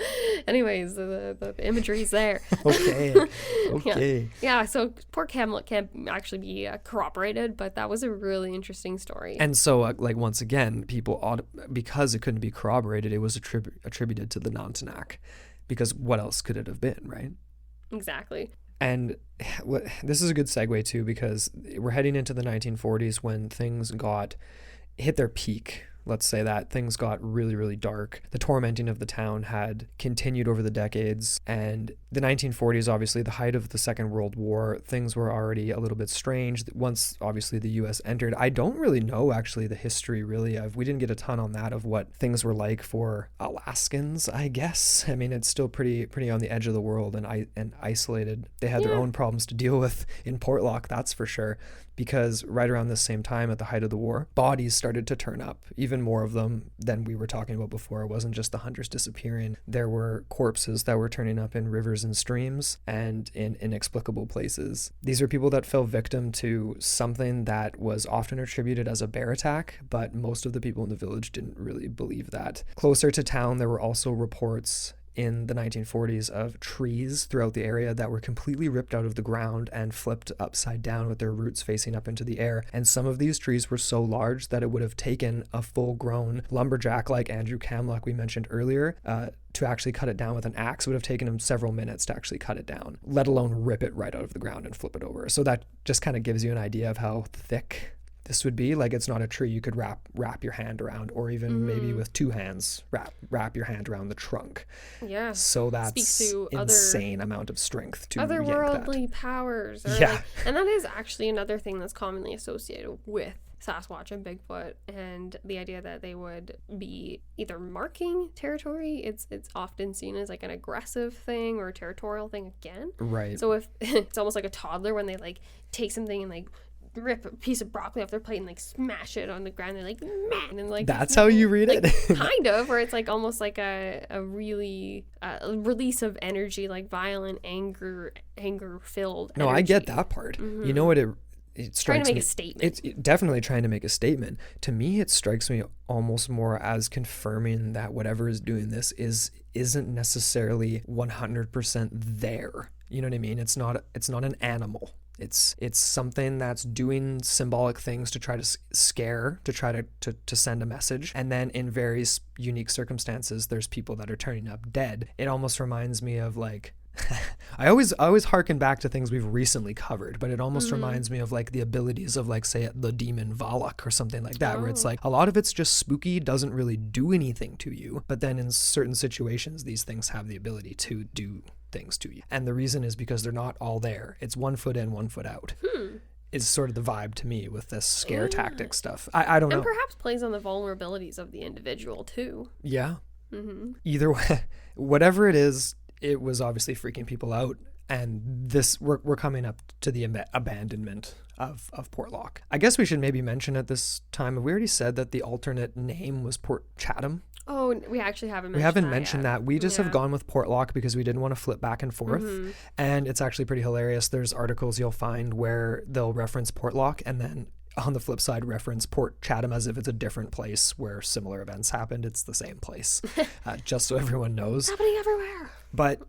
Anyways, the imagery's there. Okay. Yeah, so poor Camlet can't actually be corroborated, but that was a really interesting story. And so, like, once again, people, because it couldn't be corroborated, it was attributed to the Nantanak. Because what else could it have been, right? Exactly. And this is a good segue too, because we're heading into the 1940s when things hit their peak. Let's say that things got really, really dark. The tormenting of the town had continued over the decades, and the 1940s, obviously the height of the Second World War, things were already a little bit strange. Once obviously the US entered, I don't really know actually the history really of, we didn't get a ton on that of what things were like for Alaskans, I guess. I mean, it's still pretty on the edge of the world and isolated. They had their own problems to deal with in Portlock, that's for sure. Because right around the same time at the height of the war, bodies started to turn up, even more of them than we were talking about before. It wasn't just the hunters disappearing. There were corpses that were turning up in rivers and streams and in inexplicable places. These are people that fell victim to something that was often attributed as a bear attack, but most of the people in the village didn't really believe that. Closer to town, there were also reports in the 1940s of trees throughout the area that were completely ripped out of the ground and flipped upside down with their roots facing up into the air. And some of these trees were so large that it would have taken a full-grown lumberjack like Andrew Camluck we mentioned earlier to actually cut it down with an axe. It would have taken him several minutes to actually cut it down, let alone rip it right out of the ground and flip it over. So that just kind of gives you an idea of how thick this would be. Like, it's not a tree you could wrap your hand around, or even maybe with two hands wrap your hand around the trunk. Yeah. So that's to insane amount of strength to otherworldly powers. And that is actually another thing that's commonly associated with Sasquatch and Bigfoot, and the idea that they would be either marking territory. It's often seen as like an aggressive thing or a territorial thing again. Right. So if it's almost like a toddler when they like take something and like rip a piece of broccoli off their plate and like smash it on the ground, they're like, man, and like that's how you read like, it. Kind of, where it's like almost like a really release of energy, like violent anger filled no energy. I get that part. You know what, it strikes trying to make me, a statement. It's definitely trying to make a statement. To me, it strikes me almost more as confirming that whatever is doing this isn't necessarily 100% there. You know what I mean? It's not an animal. It's something that's doing symbolic things to try to scare, to try to send a message. And then in various unique circumstances, there's people that are turning up dead. It almost reminds me of like, I always harken back to things we've recently covered, but it almost reminds me of like the abilities of like, say, the demon Valak or something like that, where it's like a lot of it's just spooky, doesn't really do anything to you, but then in certain situations these things have the ability to do things to you. And the reason is because they're not all there. It's 1 foot in, 1 foot out. Is sort of the vibe to me with this scare tactic stuff. I don't know. And perhaps plays on the vulnerabilities of the individual too. Yeah. Either way, whatever it is, it was obviously freaking people out, and this we're coming up to the abandonment of Portlock. I guess we should maybe mention at this time, we already said that the alternate name was Port Chatham. Oh, we actually haven't mentioned that. We haven't mentioned that. We just have gone with Portlock because we didn't want to flip back and forth. And it's actually pretty hilarious. There's articles you'll find where they'll reference Portlock and then on the flip side reference Port Chatham as if it's a different place where similar events happened. It's the same place, just so everyone knows. Happening everywhere. But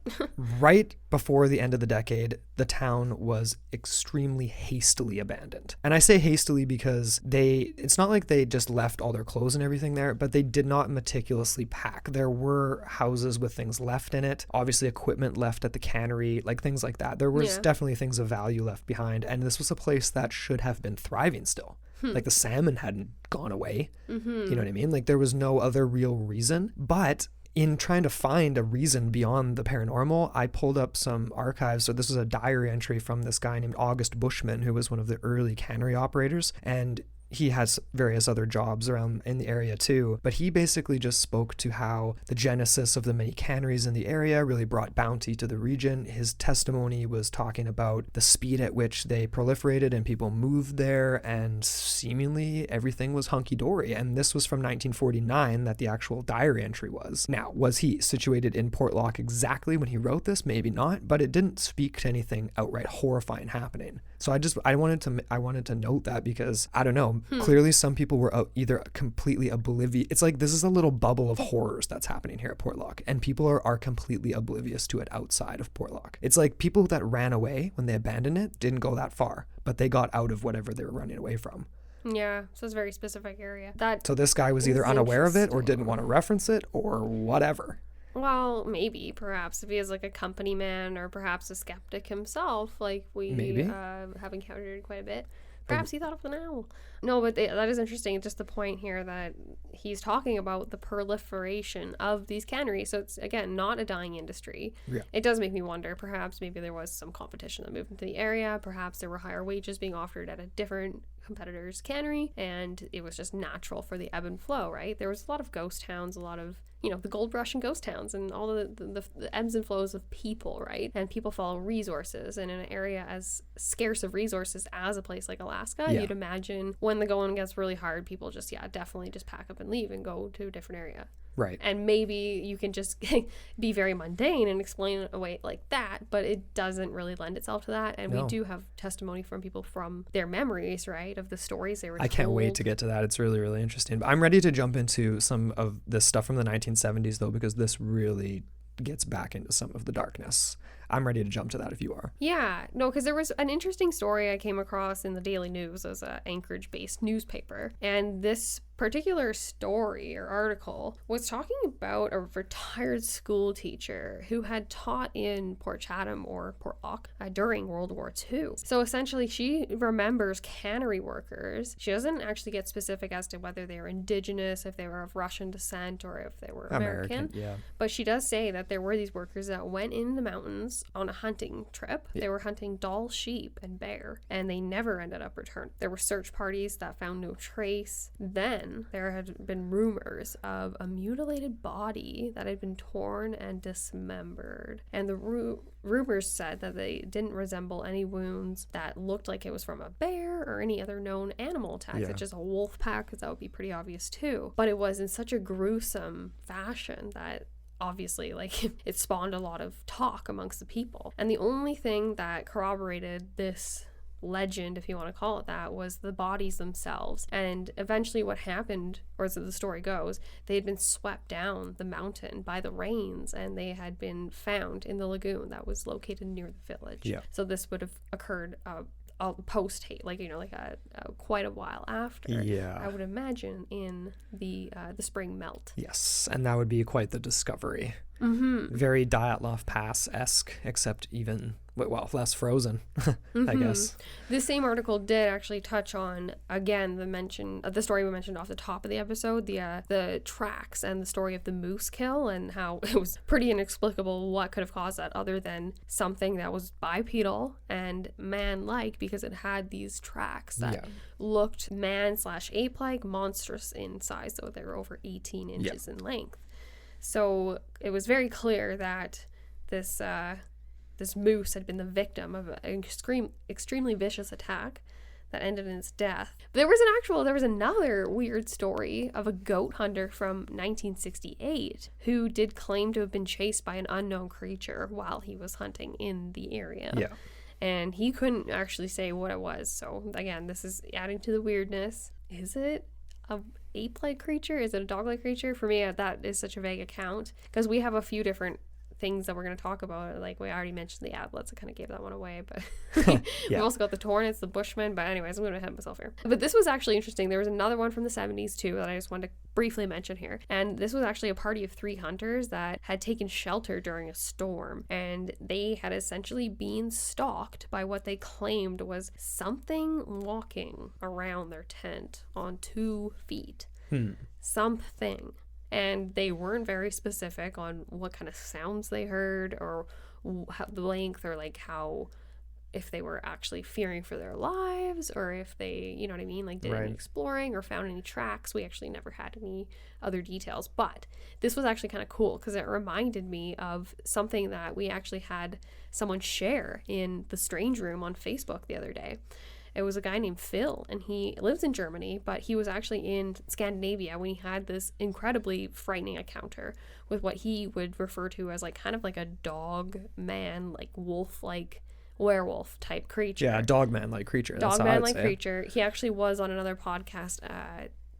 right before the end of the decade, the town was extremely hastily abandoned. And I say hastily because it's not like they just left all their clothes and everything there, but they did not meticulously pack. There were houses with things left in it, obviously equipment left at the cannery, like things like that. There was definitely things of value left behind. And this was a place that should have been thriving still. Like the salmon hadn't gone away. You know what I mean? Like there was no other real reason. But in trying to find a reason beyond the paranormal, I pulled up some archives. So this is a diary entry from this guy named August Bushman, who was one of the early cannery operators. And he has various other jobs around in the area too, but he basically just spoke to how the genesis of the many canneries in the area really brought bounty to the region. His testimony was talking about the speed at which they proliferated and people moved there, and seemingly everything was hunky-dory. And this was from 1949 that the actual diary entry was. Now, was he situated in Portlock exactly when he wrote this? Maybe not, but it didn't speak to anything outright horrifying happening. So I wanted to note that because, I don't know, clearly some people were either completely oblivious. It's like this is a little bubble of horrors that's happening here at Portlock, and people are completely oblivious to it outside of Portlock. It's like people that ran away when they abandoned it didn't go that far, but they got out of whatever they were running away from. Yeah, so it's a very specific area. So this guy was either unaware of it or didn't want to reference it or whatever. Well, maybe, perhaps, if he is like a company man or perhaps a skeptic himself, like we have encountered quite a bit. Perhaps he thought of an owl. No, but that is interesting. Just the point here that he's talking about the proliferation of these canneries. So it's, again, not a dying industry. Yeah. It does make me wonder, perhaps maybe there was some competition that moved into the area. Perhaps there were higher wages being offered at a different competitor's cannery, and it was just natural for the ebb and flow, right? There was a lot of ghost towns, a lot of, the gold rush and ghost towns and all the ebbs and flows of people, right? And people follow resources. And in an area as scarce of resources as a place like Alaska, you'd imagine when the going gets really hard, people just, definitely just pack up and leave and go to a different area. Right. And maybe you can just be very mundane and explain it away like that, but it doesn't really lend itself to that. And we do have testimony from people from their memories, right, of the stories they were told. I can't wait to get to that. It's really, really interesting. But I'm ready to jump into some of this stuff from the 1970s, though, because this really gets back into some of the darkness. I'm ready to jump to that if you are. Yeah, no, because there was an interesting story I came across in the Daily News as an Anchorage-based newspaper, and this particular story or article was talking about a retired school teacher who had taught in Port Chatham or Portlock during World War II. So essentially she remembers cannery workers. She doesn't actually get specific as to whether they were indigenous, if they were of Russian descent, or if they were American. Yeah. But she does say that there were these workers that went in the mountains on a hunting trip. Yeah. They were hunting Dall sheep and bear, and they never ended up returning. There were search parties that found no trace. Then there had been rumors of a mutilated body that had been torn and dismembered. And the rumors said that they didn't resemble any wounds that looked like it was from a bear or any other known animal attack, such as a wolf pack, because that would be pretty obvious too. But it was in such a gruesome fashion that obviously, like, it spawned a lot of talk amongst the people. And the only thing that corroborated this legend, if you want to call it that, was the bodies themselves. And eventually what happened, or as the story goes, they had been swept down the mountain by the rains, and they had been found in the lagoon that was located near the village. Yeah. So this would have occurred post-hate, like, you know, like quite a while after. Yeah. I would imagine in the spring melt. Yes, and that would be quite the discovery. Mm-hmm. Very Dyatlov Pass-esque, except even, well, less frozen, I guess. This same article did actually touch on, again, the story we mentioned off the top of the episode, the tracks and the story of the moose kill, and how it was pretty inexplicable what could have caused that other than something that was bipedal and man-like, because it had these tracks that looked man/ape-like, monstrous in size, so they were over 18 inches in length. So it was very clear that this moose had been the victim of an extremely vicious attack that ended in its death. But there was another weird story of a goat hunter from 1968 who did claim to have been chased by an unknown creature while he was hunting in the area. Yeah. And he couldn't actually say what it was. So again, this is adding to the weirdness. Is it a ape-like creature? Is it a dog-like creature? For me, that is such a vague account, because we have a few different things that we're going to talk about. Like, we already mentioned the adlets. I kind of gave that one away, but we've also got the Tornits, the Bushmen. But anyways, I'm going to ahead myself here. But this was actually interesting. There was another one from the 70s too that I just wanted to briefly mention here. And this was actually a party of 3 hunters that had taken shelter during a storm, and they had essentially been stalked by what they claimed was something walking around their tent on 2 feet. Something. And they weren't very specific on what kind of sounds they heard, or the length, or like how, if they were actually fearing for their lives, or if they, you know what I mean, like did any exploring or found any tracks. We actually never had any other details, but this was actually kind of cool because it reminded me of something that we actually had someone share in the Strange Room on Facebook the other day. It was a guy named Phil, and he lives in Germany, but he was actually in Scandinavia when he had this incredibly frightening encounter with what he would refer to as like kind of like a dog man, like wolf-like werewolf type creature. Yeah, dog man-like creature. Dog man-like creature. He actually was on another podcast,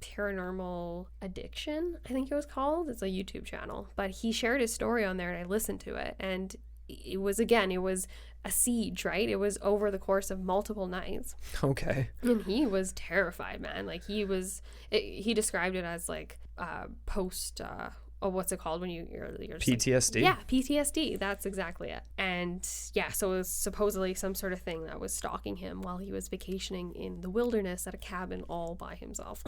Paranormal Addiction, I think it was called. It's a YouTube channel, but he shared his story on there, and I listened to it, and it was a siege, right? It was over the course of multiple nights. Okay. And he was terrified, man. Like, he described it as like what's it called when you're PTSD? Like, yeah, PTSD. That's exactly it. And yeah, so it was supposedly some sort of thing that was stalking him while he was vacationing in the wilderness at a cabin all by himself.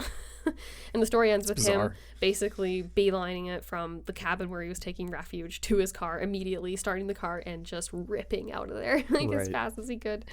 And the story ends with him basically beelining it from the cabin where he was taking refuge to his car, immediately starting the car and just ripping out of there as fast as he could.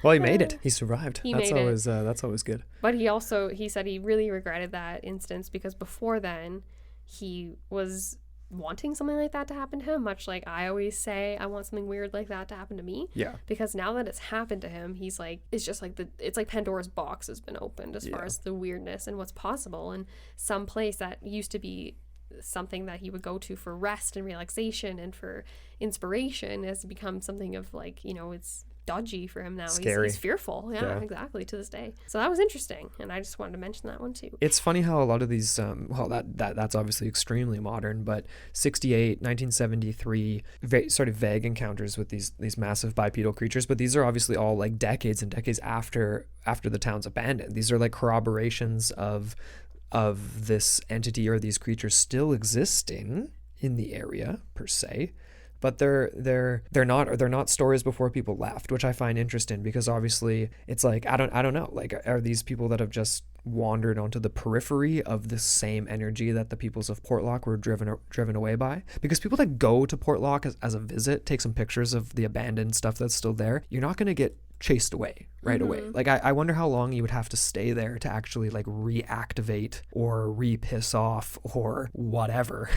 Well, he made it. He survived. That's always good. But he said he really regretted that instance, because before then he was wanting something like that to happen to him, much like I always say I want something weird like that to happen to me. Yeah. Because now that it's happened to him, he's like, it's just like it's like Pandora's box has been opened as far as the weirdness and what's possible. And some place that used to be something that he would go to for rest and relaxation and for inspiration has become something of like, you know, it's dodgy for him now. Scary. He's fearful. Yeah, exactly, to this day. So that was interesting, and I just wanted to mention that one too. It's funny how a lot of these, that's obviously extremely modern, but 68, 1973, sort of vague encounters with these massive bipedal creatures, but these are obviously all like decades and decades after the town's abandoned. These are like corroborations of this entity or these creatures still existing in the area per se. But they're not stories before people left, which I find interesting, because obviously it's like I don't know, like, are these people that have just wandered onto the periphery of the same energy that the peoples of Portlock were driven away by? Because people that go to Portlock as a visit, take some pictures of the abandoned stuff that's still there, you're not going to get chased away right away. Like I wonder how long you would have to stay there to actually like reactivate or re-piss off or whatever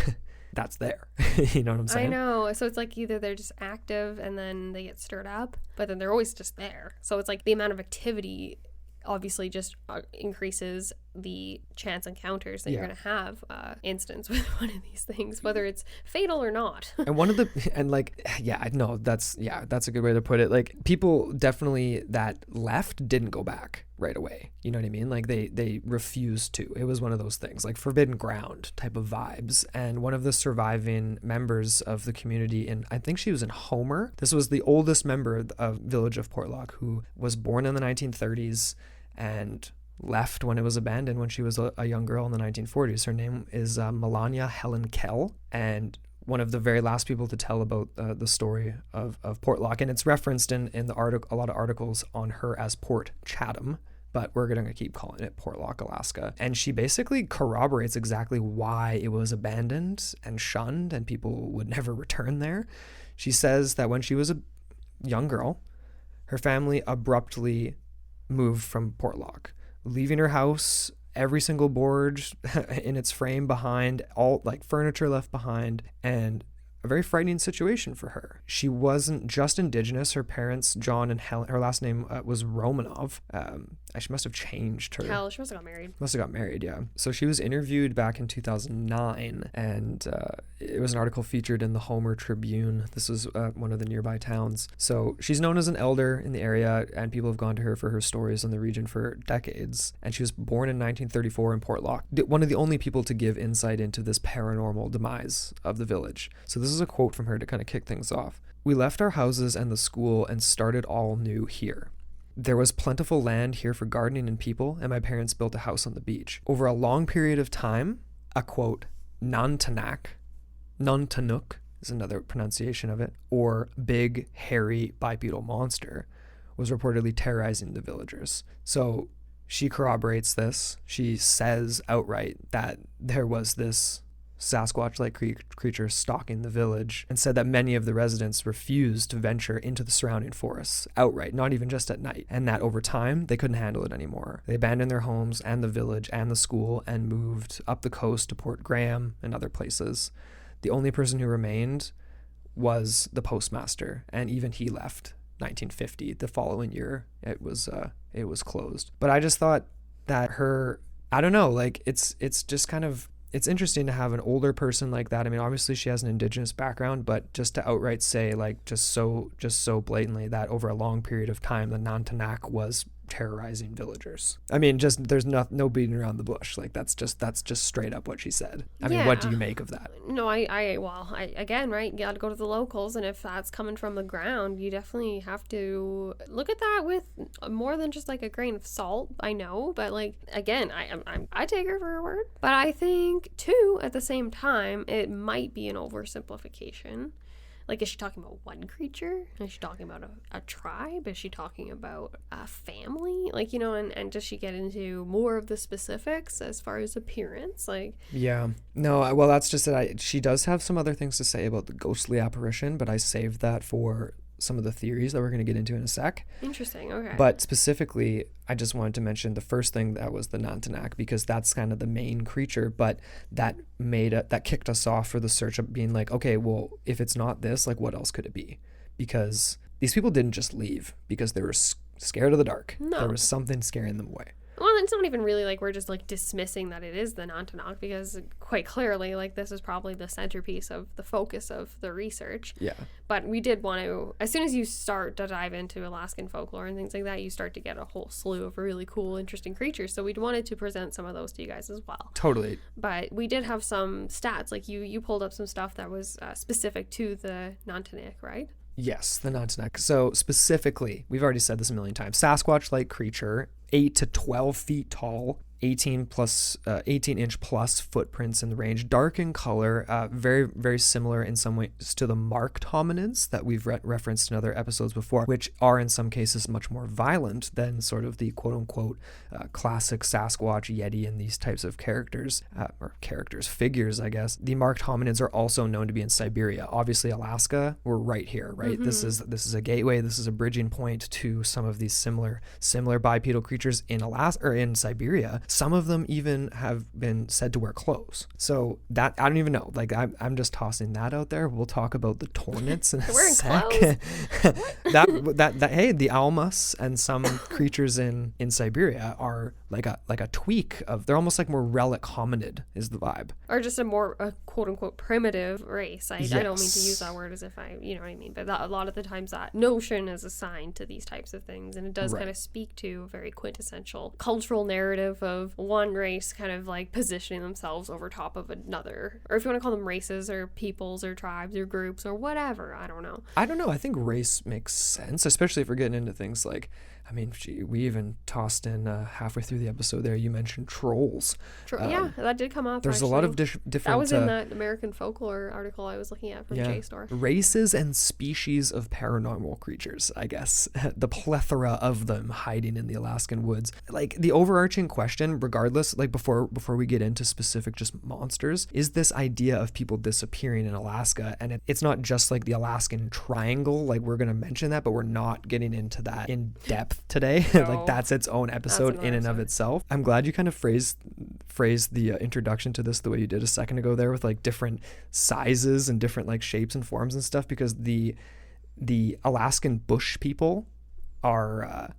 that's there. You know what I'm saying? I know. So it's like either they're just active and then they get stirred up, but then they're always just there. So it's like the amount of activity obviously just increases the chance encounters that you're going to have instance with one of these things, whether it's fatal or not. And that's a good way to put it. Like, people definitely that left didn't go back right away. You know what I mean? Like they refused to. It was one of those things, like forbidden ground type of vibes. And one of the surviving members of the community, and I think she was in Homer. This was the oldest member of village of Portlock, who was born in the 1930s and left when it was abandoned when she was a young girl in the 1940s. Her name is Melania Helen Kell, and one of the very last people to tell about the story of Portlock. And it's referenced in the article, a lot of articles on her as Port Chatham, but we're going to keep calling it Portlock, Alaska. And she basically corroborates exactly why it was abandoned and shunned and people would never return there. She says that when she was a young girl, her family abruptly moved from Portlock, leaving her house, every single board in its frame behind, all like furniture left behind, and a very frightening situation for her. She wasn't just Indigenous. Her parents, John and Helen, her last name was Romanov. She must have changed her. Hell, she must have got married. Must have got married, yeah. So she was interviewed back in 2009, and it was an article featured in the Homer Tribune. This was one of the nearby towns. So she's known as an elder in the area, and people have gone to her for her stories in the region for decades. And she was born in 1934 in Portlock, one of the only people to give insight into this paranormal demise of the village. So this is a quote from her to kind of kick things off. "We left our houses and the school and started all new here. There was plentiful land here for gardening and people, and my parents built a house on the beach. Over a long period of time, a quote, Nantanak is another pronunciation of it, or big, hairy, bipedal monster, was reportedly terrorizing the villagers." So she corroborates this. She says outright that there was this Sasquatch-like creature stalking the village, and said that many of the residents refused to venture into the surrounding forests outright, not even just at night, and that over time they couldn't handle it anymore. They abandoned their homes and the village and the school and moved up the coast to Port Graham and other places. The only person who remained was the postmaster, and even he left 1950. The following year it was closed. But I just thought that I don't know, like it's just kind of, it's interesting to have an older person like that. I mean, obviously she has an Indigenous background, but just to outright say, like, just so blatantly that over a long period of time, the Nantanak was terrorizing villagers. I mean, just there's no beating around the bush. Like that's just straight up what she said. I mean, what do you make of that? No, I again, right, you got to go to the locals, and if that's coming from the ground, you definitely have to look at that with more than just like a grain of salt. I know, but like, again, I take her for her word, but I think too at the same time it might be an oversimplification. Like, is she talking about one creature? Is she talking about a tribe? Is she talking about a family? Like, you know, and does she get into more of the specifics as far as appearance? Like, yeah. No, well, that's just it. She does have some other things to say about the ghostly apparition, but I saved that for some of the theories that we're going to get into in a sec. Interesting, okay. But specifically, I just wanted to mention the first thing that was the Nantanak, because that's kind of the main creature, but that kicked us off for the search of being like, okay, well, if it's not this, like, what else could it be? Because these people didn't just leave because they were scared of the dark. No. There was something scaring them away. Well, it's not even really like we're just like dismissing that it is the Nantanak, because quite clearly like this is probably the centerpiece of the focus of the research. Yeah. But we did want to, as soon as you start to dive into Alaskan folklore and things like that, you start to get a whole slew of really cool, interesting creatures. So we wanted to present some of those to you guys as well. Totally. But we did have some stats. Like you pulled up some stuff that was specific to the Nantanak, right? Yes, the Nantanak. So specifically, we've already said this a million times, Sasquatch-like creature, 8 to 12 feet tall, 18-inch plus footprints in the range, dark in color, very, very similar in some ways to the marked hominids that we've referenced in other episodes before, which are in some cases much more violent than sort of the quote-unquote classic Sasquatch, Yeti, and these types of figures, I guess. The marked hominids are also known to be in Siberia. Obviously, Alaska, we're right here, right? Mm-hmm. This is a gateway. This is a bridging point to some of these similar bipedal creatures in Alaska or in Siberia. Some of them even have been said to wear clothes. So that, I don't even know. Like, I'm just tossing that out there. We'll talk about the Tornits in a sec. Hey, the almas and some creatures in Siberia are like a tweak of, they're almost like more relic hominid is the vibe. Or just a quote unquote primitive race. I don't mean to use that word as if you know what I mean, but a lot of the times that notion is assigned to these types of things, and it does kind of speak to a very quintessential cultural narrative of one race kind of like positioning themselves over top of another, or if you want to call them races or peoples or tribes or groups or whatever. I don't know. I think race makes sense, especially if we're getting into things like, I mean, we even tossed in halfway through the episode there, you mentioned trolls. Yeah, that did come up. There's actually. A lot of different... That was in that American folklore article I was looking at from JSTOR. Races and species of paranormal creatures, I guess. The plethora of them hiding in the Alaskan woods. Like, the overarching question, regardless, like before we get into specific just monsters, is this idea of people disappearing in Alaska. And it's not just like the Alaskan triangle, like we're going to mention that, but we're not getting into that in depth today. No. Like, that's its own episode in and of itself. I'm glad you kind of phrased the introduction to this the way you did a second ago there, with like different sizes and different like shapes and forms and stuff, because the Alaskan bush people are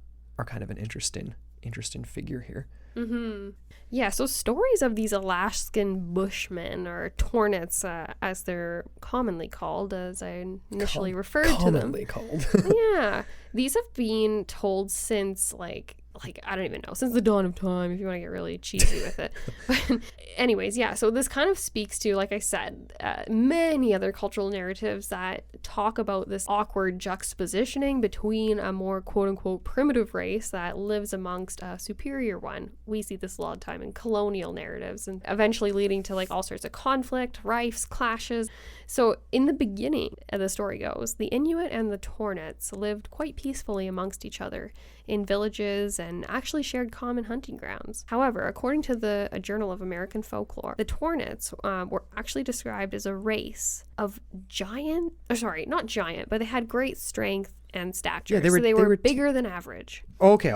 kind of an interesting figure here. Mm-hmm. Yeah, so stories of these Alaskan bushmen, or Tornits, as they're commonly called, as I initially referred to them. Commonly called. Yeah, these have been told since like I don't even know, since the dawn of time, if you want to get really cheesy with it. But anyways, yeah, so this kind of speaks to, like I said, many other cultural narratives that talk about this awkward juxtapositioning between a more quote-unquote primitive race that lives amongst a superior one. We see this a lot of time in colonial narratives, and eventually leading to like all sorts of conflict, rifts, clashes. So in the beginning, as the story goes, the Inuit and the Tornits lived quite peacefully amongst each other in villages and actually shared common hunting grounds. However, according to a Journal of American Folklore, the Tornits were actually described as a race of not giant, but they had great strength and stature. Yeah, they were bigger than average. Okay.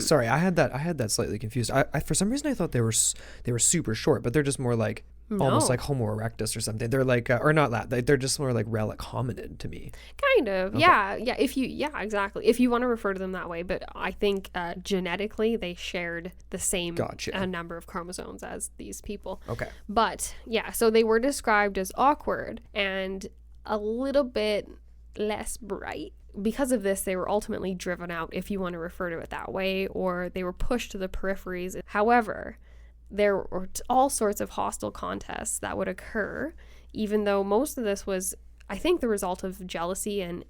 Sorry, I had that slightly confused. I for some reason I thought they were super short, but they're just more like almost like Homo erectus or something. They're like or not that. They're just more like relic hominid to me. Kind of. Okay. Yeah. Exactly. If you want to refer to them that way, but I think genetically they shared the same number of chromosomes as these people. Okay. But yeah, so they were described as awkward and a little bit less bright. Because of this, they were ultimately driven out, if you want to refer to it that way, or they were pushed to the peripheries. However, there were all sorts of hostile contests that would occur, even though most of this was, I think, the result of jealousy and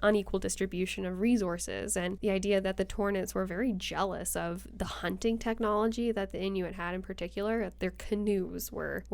unequal distribution of resources, and the idea that the Tornits were very jealous of the hunting technology that the Inuit had in particular. Their canoes were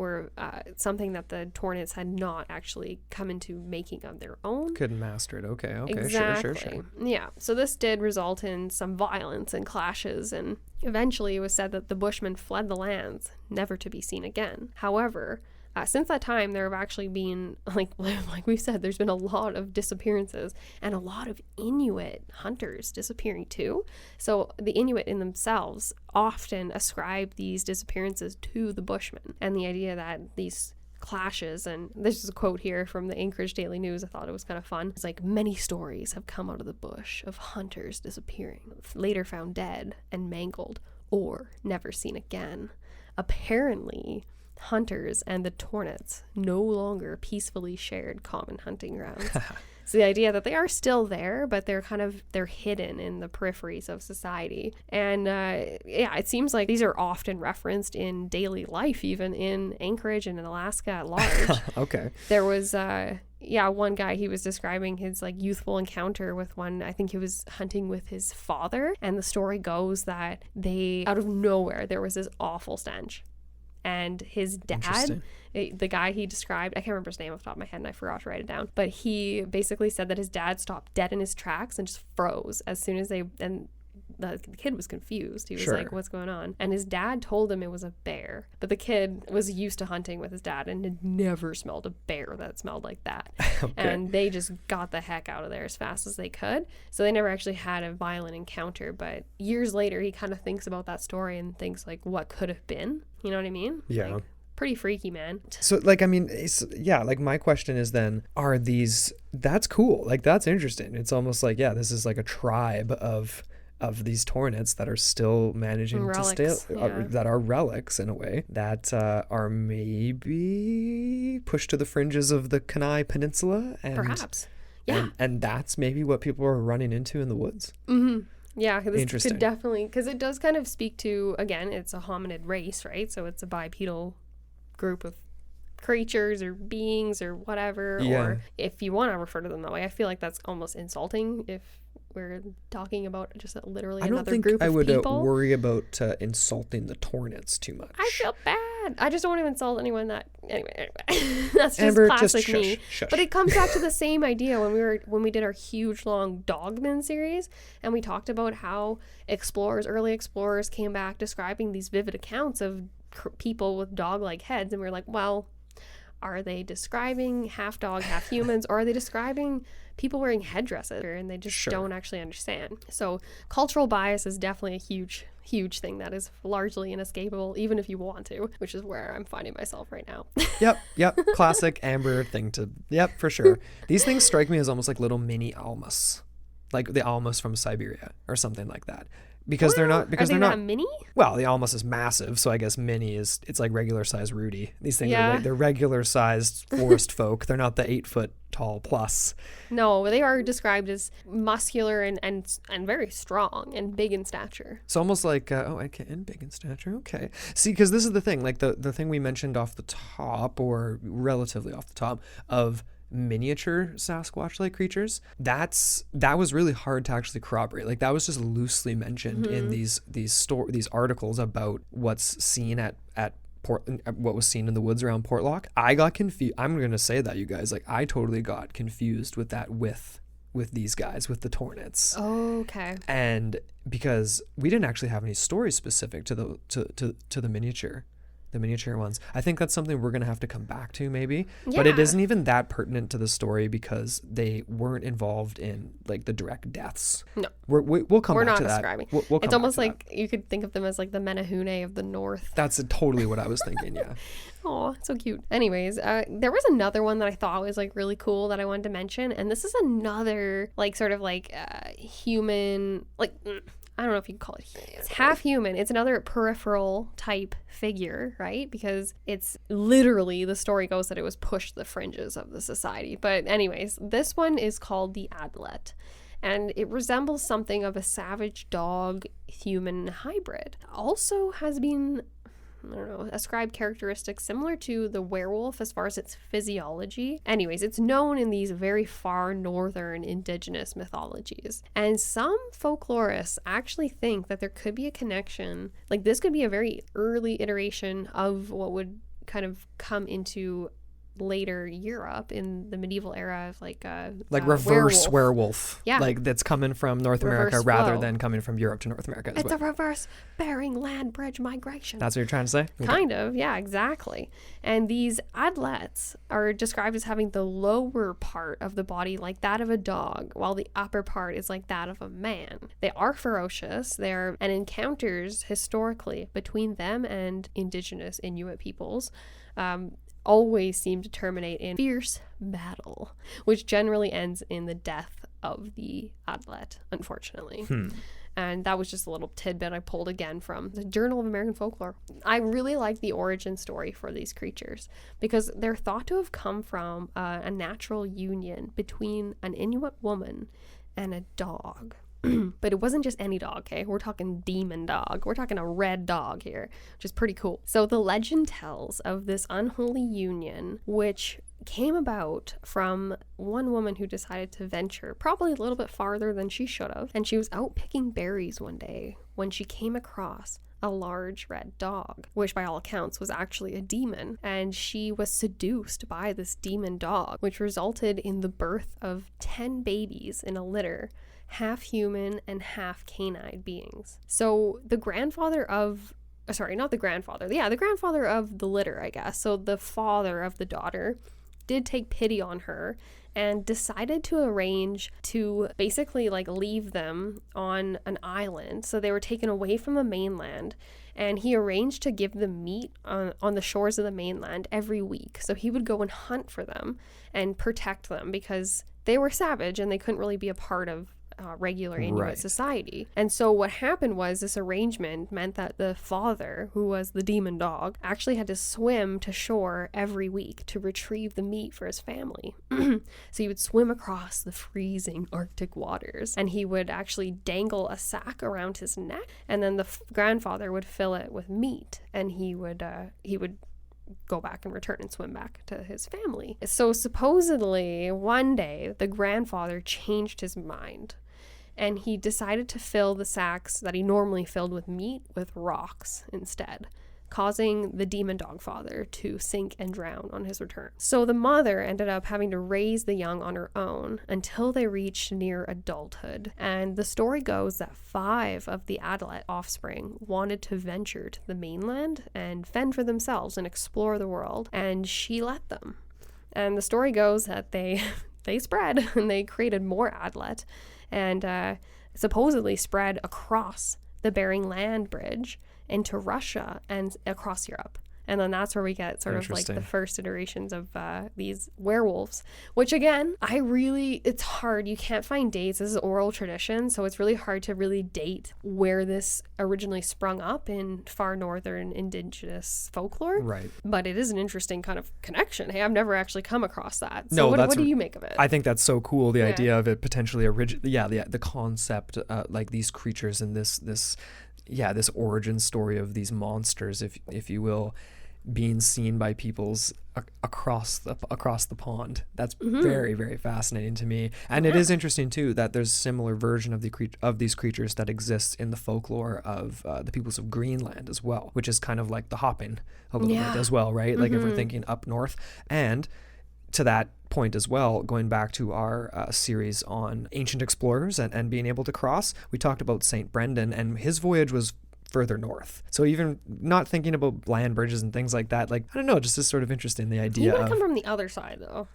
something that the Tornits had not actually come into making of their own. Couldn't master it. Okay. Exactly. Sure. Yeah. So this did result in some violence and clashes, and eventually it was said that the Bushmen fled the lands, never to be seen again. However, since that time, there have actually been, like we said, there's been a lot of disappearances and a lot of Inuit hunters disappearing too. So the Inuit in themselves often ascribe these disappearances to the Bushmen, and the idea that these clashes. And this is a quote here from the Anchorage Daily News. I thought it was kind of fun. It's like, many stories have come out of the bush of hunters disappearing, later found dead and mangled, or never seen again. Apparently, hunters and the Tornits no longer peacefully shared common hunting grounds. So the idea that they are still there, but they're hidden in the peripheries of society. And it seems like these are often referenced in daily life, even in Anchorage and in Alaska at large. Okay. There was one guy, he was describing his like youthful encounter with one. I think he was hunting with his father, and the story goes that they, out of nowhere, there was this awful stench. And his dad, the guy he described, I can't remember his name off the top of my head and I forgot to write it down, but he basically said that his dad stopped dead in his tracks and just froze as soon as and the kid was confused. He was like, what's going on? And his dad told him it was a bear, but the kid was used to hunting with his dad and had never smelled a bear that smelled like that. Okay. And they just got the heck out of there as fast as they could. So they never actually had a violent encounter, but years later he kind of thinks about that story and thinks like, what could have been? You know what I mean? Yeah. Like, pretty freaky, man. So like, I mean, like my question is then, are these, that's cool. Like that's interesting. It's almost like, this is like a tribe of these Tornits that are still managing relics, that are relics in a way, that are maybe pushed to the fringes of the Kenai Peninsula. And, perhaps. Yeah. And that's maybe what people are running into in the woods. Mm-hmm. Yeah, this could definitely, because it does kind of speak to, again, it's a hominid race, right? So it's a bipedal group of creatures or beings or whatever. Yeah. Or if you want to refer to them that way, I feel like that's almost insulting if we're talking about just literally another group of people. I don't think I would worry about insulting the Tornits too much. I feel bad. I just don't want to insult anyone that... Anyway. That's just Amber, classic just me. Shush. But it comes back to the same idea when we did our huge, long Dogman series, and we talked about how early explorers came back describing these vivid accounts of people with dog-like heads, and we were like, well, are they describing half dog, half humans, or are they describing people wearing headdresses and they just don't actually understand? So cultural bias is definitely a huge thing that is largely inescapable, even if you want to, which is where I'm finding myself right now. Yep. Classic Amber thing for sure. These things strike me as almost like little mini almas, like the almas from Siberia or something like that. Because they're not mini? Well, the almas is massive, so I guess mini it's like regular size Rudy. These things are they're regular sized forest folk. They're not the 8 foot tall plus. No, they are described as muscular and very strong and big in stature. It's almost like and big in stature. Okay. See, because this is the thing, like the thing we mentioned off the top, or relatively off the top, of miniature Sasquatch-like creatures, that was really hard to actually corroborate. Like that was just loosely mentioned in these articles about what's seen at what was seen in the woods around Portlock. I got confused. I'm gonna say that, you guys, like I totally got confused with that with these guys, with the Tornits. Oh, okay. And because we didn't actually have any stories specific to the miniature ones. I think that's something we're going to have to come back to maybe. Yeah. But it isn't even that pertinent to the story because they weren't involved in like the direct deaths. No. We'll come back to that. We're not describing. It's almost like you could think of them as like the Menehune of the north. That's totally what I was thinking, yeah. Oh, so cute. Anyways, there was another one that I thought was like really cool that I wanted to mention. And this is another like sort of like human, like... I don't know if you can call it. It's half human. It's another peripheral type figure, right? Because it's literally, the story goes that it was pushed to the fringes of the society. But anyways, this one is called the Adlet. And it resembles something of a savage dog human hybrid. Also has been, ascribed characteristics similar to the werewolf as far as its physiology. Anyways, it's known in these very far northern indigenous mythologies. And some folklorists actually think that there could be a connection, like this could be a very early iteration of what would kind of come into later Europe in the medieval era of like reverse werewolf. Yeah. Like that's coming from North America rather than coming from Europe to North America. It's a reverse Bering land bridge migration. That's what you're trying to say? Okay. Kind of, yeah, exactly. And these adlets are described as having the lower part of the body like that of a dog, while the upper part is like that of a man. They are ferocious. And encounters historically between them and indigenous Inuit peoples always seem to terminate in fierce battle, which generally ends in the death of the adlet, unfortunately. And that was just a little tidbit I pulled again from the Journal of American Folklore. I really like the origin story for these creatures because they're thought to have come from a natural union between an Inuit woman and a dog. But it wasn't just any dog, okay? We're talking demon dog. We're talking a red dog here, which is pretty cool. So the legend tells of this unholy union, which came about from one woman who decided to venture probably a little bit farther than she should have. And she was out picking berries one day when she came across a large red dog, which by all accounts was actually a demon. And she was seduced by this demon dog, which resulted in the birth of 10 babies in a litter, half human and half canine beings. So the grandfather of the grandfather of the litter, I guess. So the father of the daughter did take pity on her and decided to arrange to basically like leave them on an island. So they were taken away from the mainland, and he arranged to give them meat on the shores of the mainland every week. So he would go and hunt for them and protect them because they were savage and they couldn't really be a part of regular Inuit society. And so what happened was this arrangement meant that the father, who was the demon dog, actually had to swim to shore every week to retrieve the meat for his family. So he would swim across the freezing Arctic waters, and he would actually dangle a sack around his neck, and then the grandfather would fill it with meat, and he would go back and return and swim back to his family. So supposedly one day the grandfather changed his mind, and he decided to fill the sacks that he normally filled with meat with rocks instead, causing the demon dog father to sink and drown on his return. So the mother ended up having to raise the young on her own until they reached near adulthood. And the story goes that 5 of the Adlet offspring wanted to venture to the mainland and fend for themselves and explore the world, and she let them. And the story goes that they spread and they created more Adlet and supposedly spread across the Bering Land Bridge into Russia and across Europe. And then that's where we get sort of like the first iterations of these werewolves, which again, it's hard. You can't find dates. This is oral tradition, so it's really hard to really date where this originally sprung up in far northern indigenous folklore. Right. But it is an interesting kind of connection. Hey, I've never actually come across that. So what do you make of it? I think that's so cool. The idea of it potentially the concept, like these creatures and this origin story of these monsters, if you will, being seen by peoples across the pond. That's very, very fascinating to me. And it is interesting too that there's a similar version of these creatures that exists in the folklore of the peoples of Greenland as well, which is kind of like the hopping a little bit as well, right? Like if we're thinking up north. And to that point as well, going back to our series on ancient explorers and being able to cross, we talked about St. Brendan, and his voyage was further north. So even not thinking about land bridges and things like that, like, I don't know, just is sort of interesting, the idea of... You might come from the other side, though.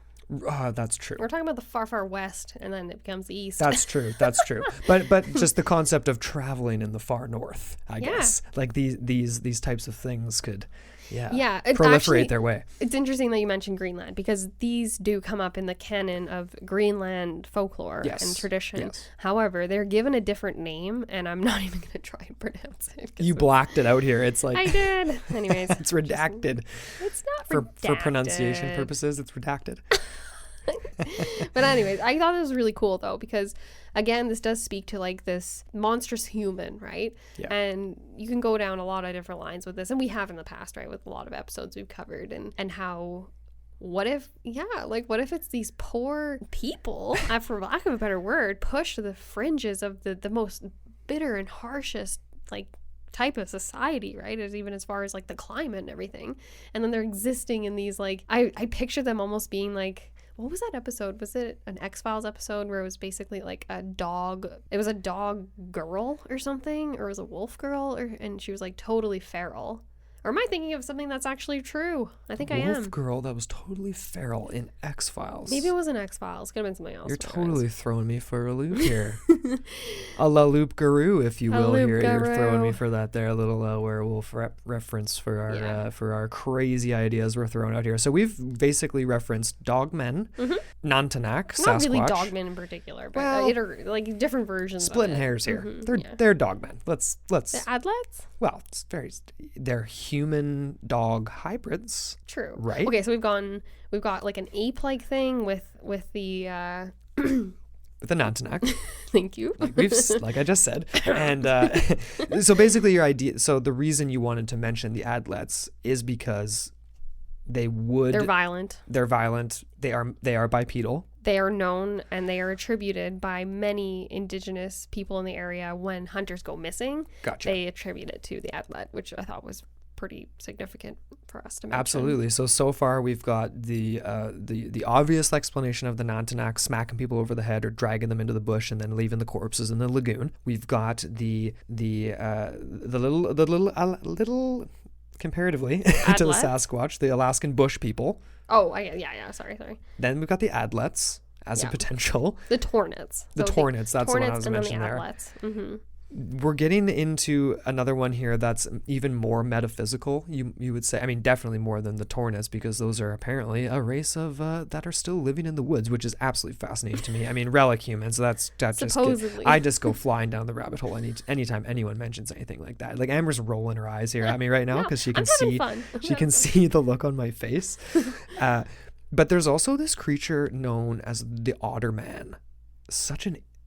That's true. We're talking about the far, far west, and then it becomes the east. That's true. But just the concept of traveling in the far north, I guess. Like these types of things could... proliferate their way. It's interesting that you mentioned Greenland, because these do come up in the canon of Greenland folklore and tradition. Yes. However, they're given a different name, and I'm not even going to try and pronounce it. You blacked it out here. It's like... I did. Anyways. It's redacted. It's not redacted. For pronunciation purposes, it's redacted. But anyways, I thought it was really cool, though, because... Again, this does speak to like this monstrous human, right? Yeah. And you can go down a lot of different lines with this. And we have in the past, right? With a lot of episodes we've covered and how, what if it's these poor people, for lack of a better word, pushed to the fringes of the most bitter and harshest, like, type of society, right? Even as far as like the climate and everything. And then they're existing in these, like, I picture them almost being like, what was that episode? Was it an X-Files episode where it was basically like a dog? It was a dog girl or something, or it was a wolf girl, and she was like totally feral, Or am I thinking of something that's actually true? I think I am. Wolf girl that was totally feral in X-Files. Maybe it wasn't X-Files. Could have been something else. You're totally throwing me for a loop here. A la loop guru, if you will. Here, you're throwing me for that there. A little werewolf reference for our crazy ideas we're throwing out here. So we've basically referenced dogmen, Nantanak, Sasquatch. Not really dogmen in particular, but like different versions. Splitting hairs here. They're dogmen. Let's. The adlets. Well, they're human dog hybrids. True. Right. Okay, so we've got like an ape-like thing with the. With the Nantanak. Thank you. Like I just said. And so basically your idea, so the reason you wanted to mention the adlets is because they're violent. They're violent. They are bipedal. They are known and they are attributed by many indigenous people in the area when hunters go missing. Gotcha. They attribute it to the adlet, which I thought was pretty significant for us to mention. Absolutely. So far we've got the obvious explanation of the Nantanak smacking people over the head or dragging them into the bush and then leaving the corpses in the lagoon. We've got the little comparatively to the Sasquatch, the Alaskan bush people. Oh, yeah. Sorry. Then we've got the adlets as a potential. The Tornits. The Tornits. That's the one I was mentioning there. Mm-hmm. We're getting into another one here that's even more metaphysical, you would say. I mean, definitely more than the Tornits, because those are apparently a race of that are still living in the woods, which is absolutely fascinating to me. I mean, relic humans, that's supposedly. I just go flying down the rabbit hole anytime anyone mentions anything like that. Like Amber's rolling her eyes here at me right now because she can see the look on my face. But there's also this creature known as the Otter Man.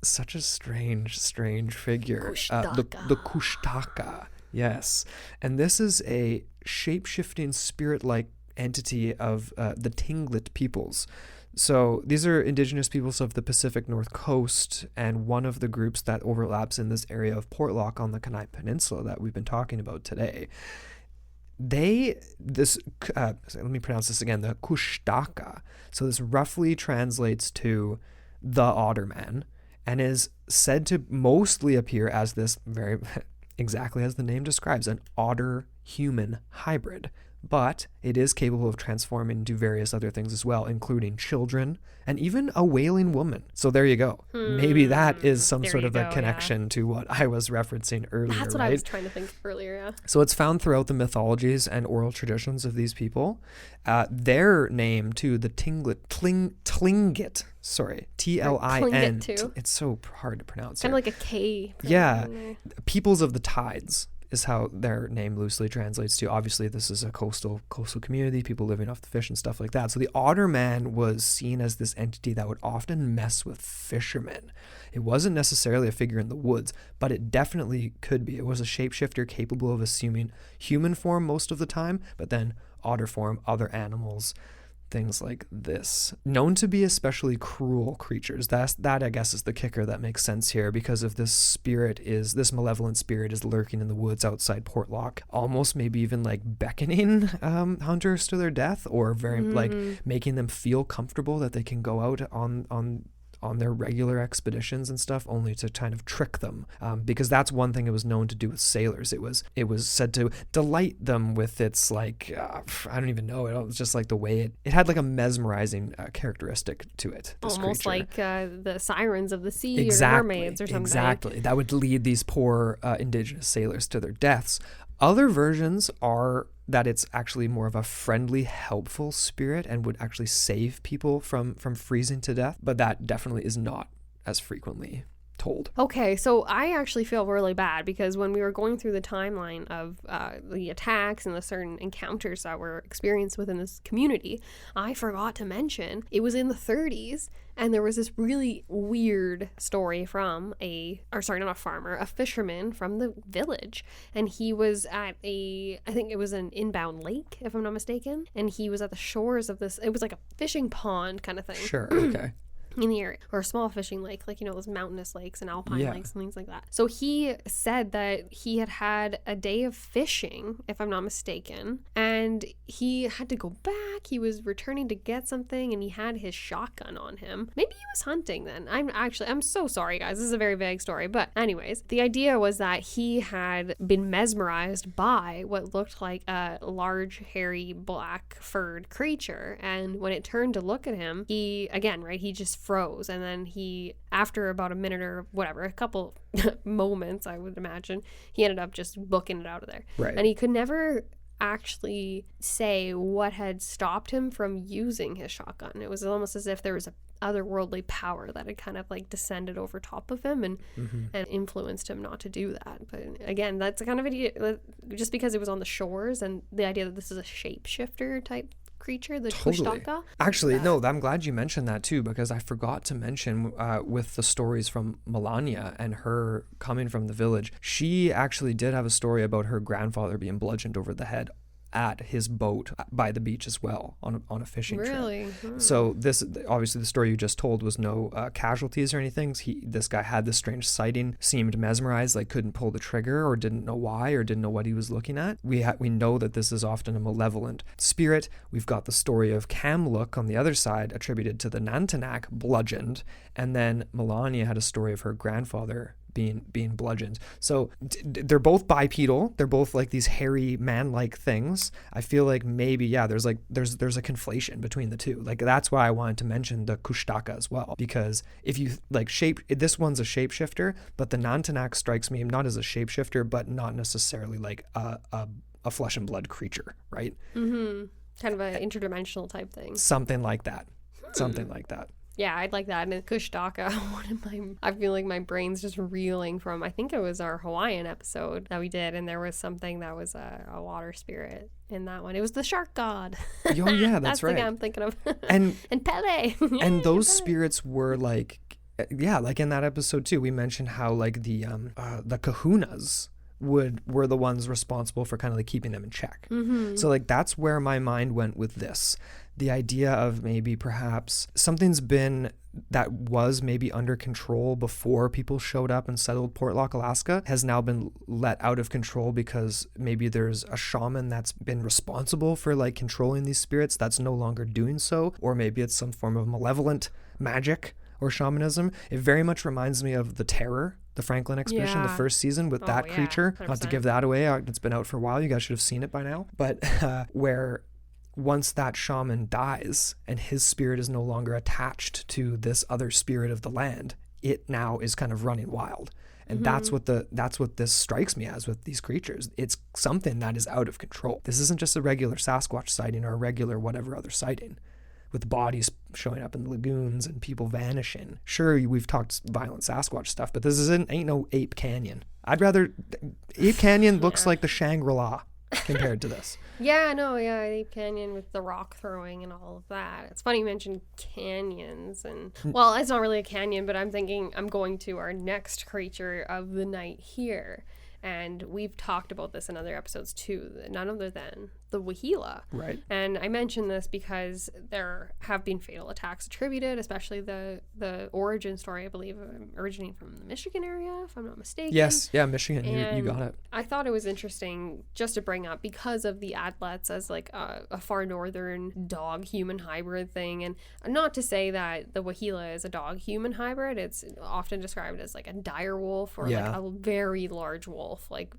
Such a strange figure. The Kushtaka. Yes. And this is a shape-shifting spirit-like entity of the Tlingit peoples. So these are indigenous peoples of the Pacific North Coast, and one of the groups that overlaps in this area of Portlock on the Kenai Peninsula that we've been talking about today. Let me pronounce this again, the Kushtaka. So this roughly translates to the Otter Man, and is said to mostly appear as this very, exactly as the name describes, an otter-human hybrid. But it is capable of transforming into various other things as well, including children and even a wailing woman. So there you go. Maybe that is some sort of a connection to what I was referencing earlier. That's what I was trying to think earlier, yeah. So it's found throughout the mythologies and oral traditions of these people. Their name, too, the Tlingit, Tlin. Too. It's so hard to pronounce. Kind of like a K. Yeah. Peoples of the Tides is how their name loosely translates to. Obviously, this is a coastal community, people living off the fish and stuff like that. So the Otter Man was seen as this entity that would often mess with fishermen. It wasn't necessarily a figure in the woods, but it definitely could be. It was a shapeshifter capable of assuming human form most of the time, but then otter form, other animals, things like this. Known to be especially cruel creatures. That I guess is the kicker that makes sense here, because if this malevolent spirit is lurking in the woods outside Portlock, almost maybe even like beckoning hunters to their death, or very like making them feel comfortable that they can go out on their regular expeditions and stuff, only to kind of trick them, because that's one thing it was known to do with sailors. It was said to delight them with its like I don't even know, it was just like the way it had like a mesmerizing characteristic to it, almost creature. Like the sirens of the sea, exactly, or the mermaids or something. Exactly, that would lead these poor indigenous sailors to their deaths. Other versions are that it's actually more of a friendly, helpful spirit and would actually save people from freezing to death, but that definitely is not as frequently told. Okay, so I actually feel really bad, because when we were going through the timeline of the attacks and the certain encounters that were experienced within this community, I forgot to mention it was in the 30s, and there was this really weird story from a fisherman from the village, and he was at I think it was an inbound lake, if I'm not mistaken, and he was at the shores of this, it was like a fishing pond kind of thing. Sure, okay. In the area, or a small fishing lake, like, you know, those mountainous lakes and alpine lakes and things like that. So he said that he had a day of fishing, if I'm not mistaken, and and he had to go back. He was returning to get something, and he had his shotgun on him. Maybe he was hunting then. I'm so sorry, guys. This is a very vague story. But anyways, the idea was that he had been mesmerized by what looked like a large, hairy, black furred creature. And when it turned to look at him, he just froze. And then he, after about a minute or whatever, a couple moments, I would imagine, he ended up just booking it out of there. Right. And he could never actually say what had stopped him from using his shotgun. It was almost as if there was a otherworldly power that had kind of like descended over top of him and influenced him not to do that. But again, that's kind of idea, just because it was on the shores, and the idea that this is a shapeshifter type creature, the Kushtaka. Actually, no, I'm glad you mentioned that too, because I forgot to mention with the stories from Melania and her coming from the village, she actually did have a story about her grandfather being bludgeoned over the head at his boat by the beach as well on a fishing trip. Really? So this, obviously the story you just told was no casualties or anything. This guy had this strange sighting, seemed mesmerized, like couldn't pull the trigger or didn't know why or didn't know what he was looking at. We know that this is often a malevolent spirit. We've got the story of Kamluk on the other side attributed to the Nantanak, bludgeoned, and then Melania had a story of her grandfather being bludgeoned. So they're both bipedal. They're both like these hairy man-like things. I feel like maybe, there's a conflation between the two. Like that's why I wanted to mention the Kushtaka as well, because if you like this one's a shapeshifter, but the Nantanak strikes me not as a shapeshifter, but not necessarily like a flesh and blood creature, right? Mm-hmm. Kind of an interdimensional type thing. Something like that. Something like that. Yeah, I'd like that. And Kushtaka, I feel like my brain's just reeling from, I think it was our Hawaiian episode that we did, and there was something that was a water spirit in that one. It was the shark god. Oh yeah, that's right. The guy I'm thinking of. And Pele. And those spirits were like, like in that episode too, we mentioned how like the kahunas were the ones responsible for kind of like keeping them in check. Mm-hmm. So like that's where my mind went with this. The idea of maybe perhaps something's been that was maybe under control before people showed up and settled Portlock, Alaska, has now been let out of control because maybe there's a shaman that's been responsible for like controlling these spirits that's no longer doing so, or maybe it's some form of malevolent magic or shamanism. It very much reminds me of The Terror, the Franklin expedition, the first season with that creature. 100%. Not to give that away, it's been out for a while, you guys should have seen it by now, but where once that shaman dies and his spirit is no longer attached to this other spirit of the land, it now is kind of running wild. And that's what this strikes me as with these creatures. It's something that is out of control. This isn't just a regular Sasquatch sighting or a regular whatever other sighting with bodies showing up in the lagoons and people vanishing. Sure, we've talked violent Sasquatch stuff, but this ain't no Ape Canyon. Ape Canyon looks like the Shangri-La compared to this. Ape Canyon with the rock throwing and all of that. It's funny you mentioned canyons, and well, it's not really a canyon, but I'm going to our next creature of the night here, and we've talked about this in other episodes too, none other than the Wahila. Right. And I mention this because there have been fatal attacks attributed, especially the origin story, I believe, originating from the Michigan area, if I'm not mistaken. Yes, yeah, Michigan, you got it. I thought it was interesting just to bring up because of the adlets as like a far northern dog-human hybrid thing. And not to say that the Wahila is a dog-human hybrid. It's often described as like a dire wolf or like a very large wolf, like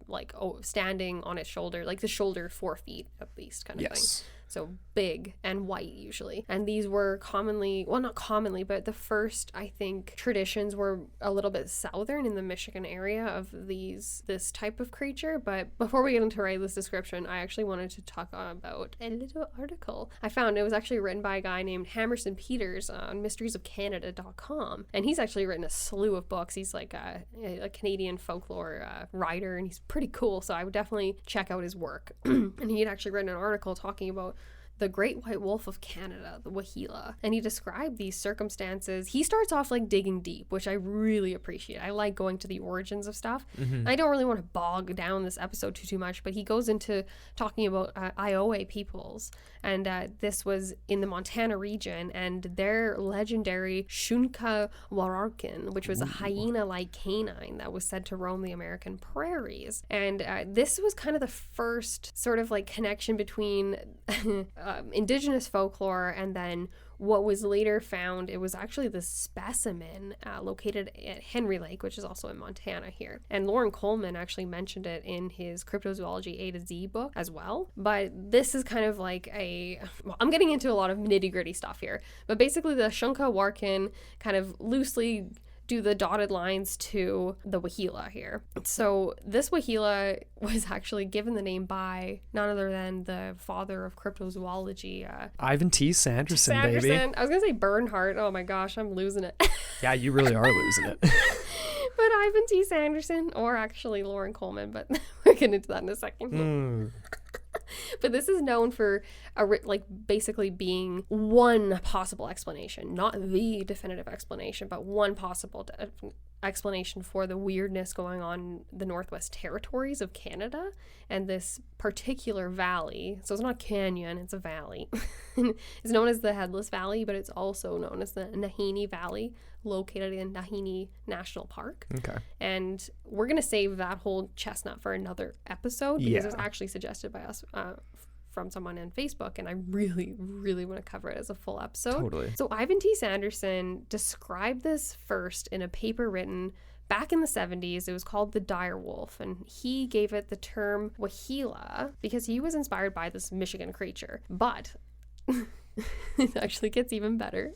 standing on its shoulder, like the shoulder 4 feet at least kind of thing. So big and white usually. And these were not commonly, but the first, I think, traditions were a little bit southern in the Michigan area of this type of creature. But before we get into this description, I actually wanted to talk about a little article I found. It was actually written by a guy named Hammerson Peters on mysteriesofcanada.com. And he's actually written a slew of books. He's like a Canadian folklore writer, and he's pretty cool. So I would definitely check out his work. And he had actually written an article talking about the great white wolf of Canada, the Wahila. And he described these circumstances. He starts off like digging deep, which I really appreciate. I like going to the origins of stuff. I don't really want to bog down this episode too much, but he goes into talking about Iowa peoples. And this was in the Montana region, and their legendary Shunka Warakin, which was a hyena-like canine that was said to roam the American prairies. And this was kind of the first sort of like connection between indigenous folklore and then what was later found. It was actually the specimen located at Henry Lake, which is also in Montana here. And Loren Coleman actually mentioned it in his Cryptozoology A to Z book as well. But this is kind of like I'm getting into a lot of nitty gritty stuff here. But basically the Shunka Warakin kind of loosely do the dotted lines to the Wahila here. So this Wahila was actually given the name by none other than the father of cryptozoology, Ivan T. Sanderson, baby. I was gonna say Bernhardt. Oh my gosh, I'm losing it. Yeah, you really are losing it. But Ivan T. Sanderson, or actually Loren Coleman, but we'll get into that in a second. But this is known for basically being one possible explanation, not the definitive explanation, but one possible explanation for the weirdness going on in the Northwest Territories of Canada and this particular valley. So it's not a canyon, it's a valley. It's known as the Headless Valley, but it's also known as the Nahini Valley, located in Nahini National Park. Okay. And we're going to save that whole chestnut for another episode because it was actually suggested by us from someone on Facebook, and I really, really want to cover it as a full episode. Totally. So Ivan T. Sanderson described this first in a paper written back in the 70s. It was called The Dire Wolf, and he gave it the term Wahila because he was inspired by this Michigan creature. But it actually gets even better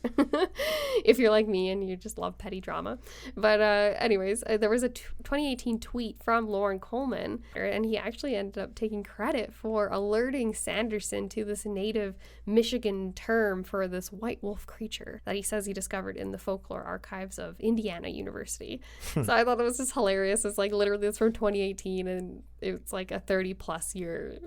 if you're like me and you just love petty drama. But anyways, there was a 2018 tweet from Loren Coleman, and he actually ended up taking credit for alerting Sanderson to this native Michigan term for this white wolf creature that he says he discovered in the folklore archives of Indiana University. So I thought it was just hilarious. It's like literally it's from 2018 and it's like a 30 plus year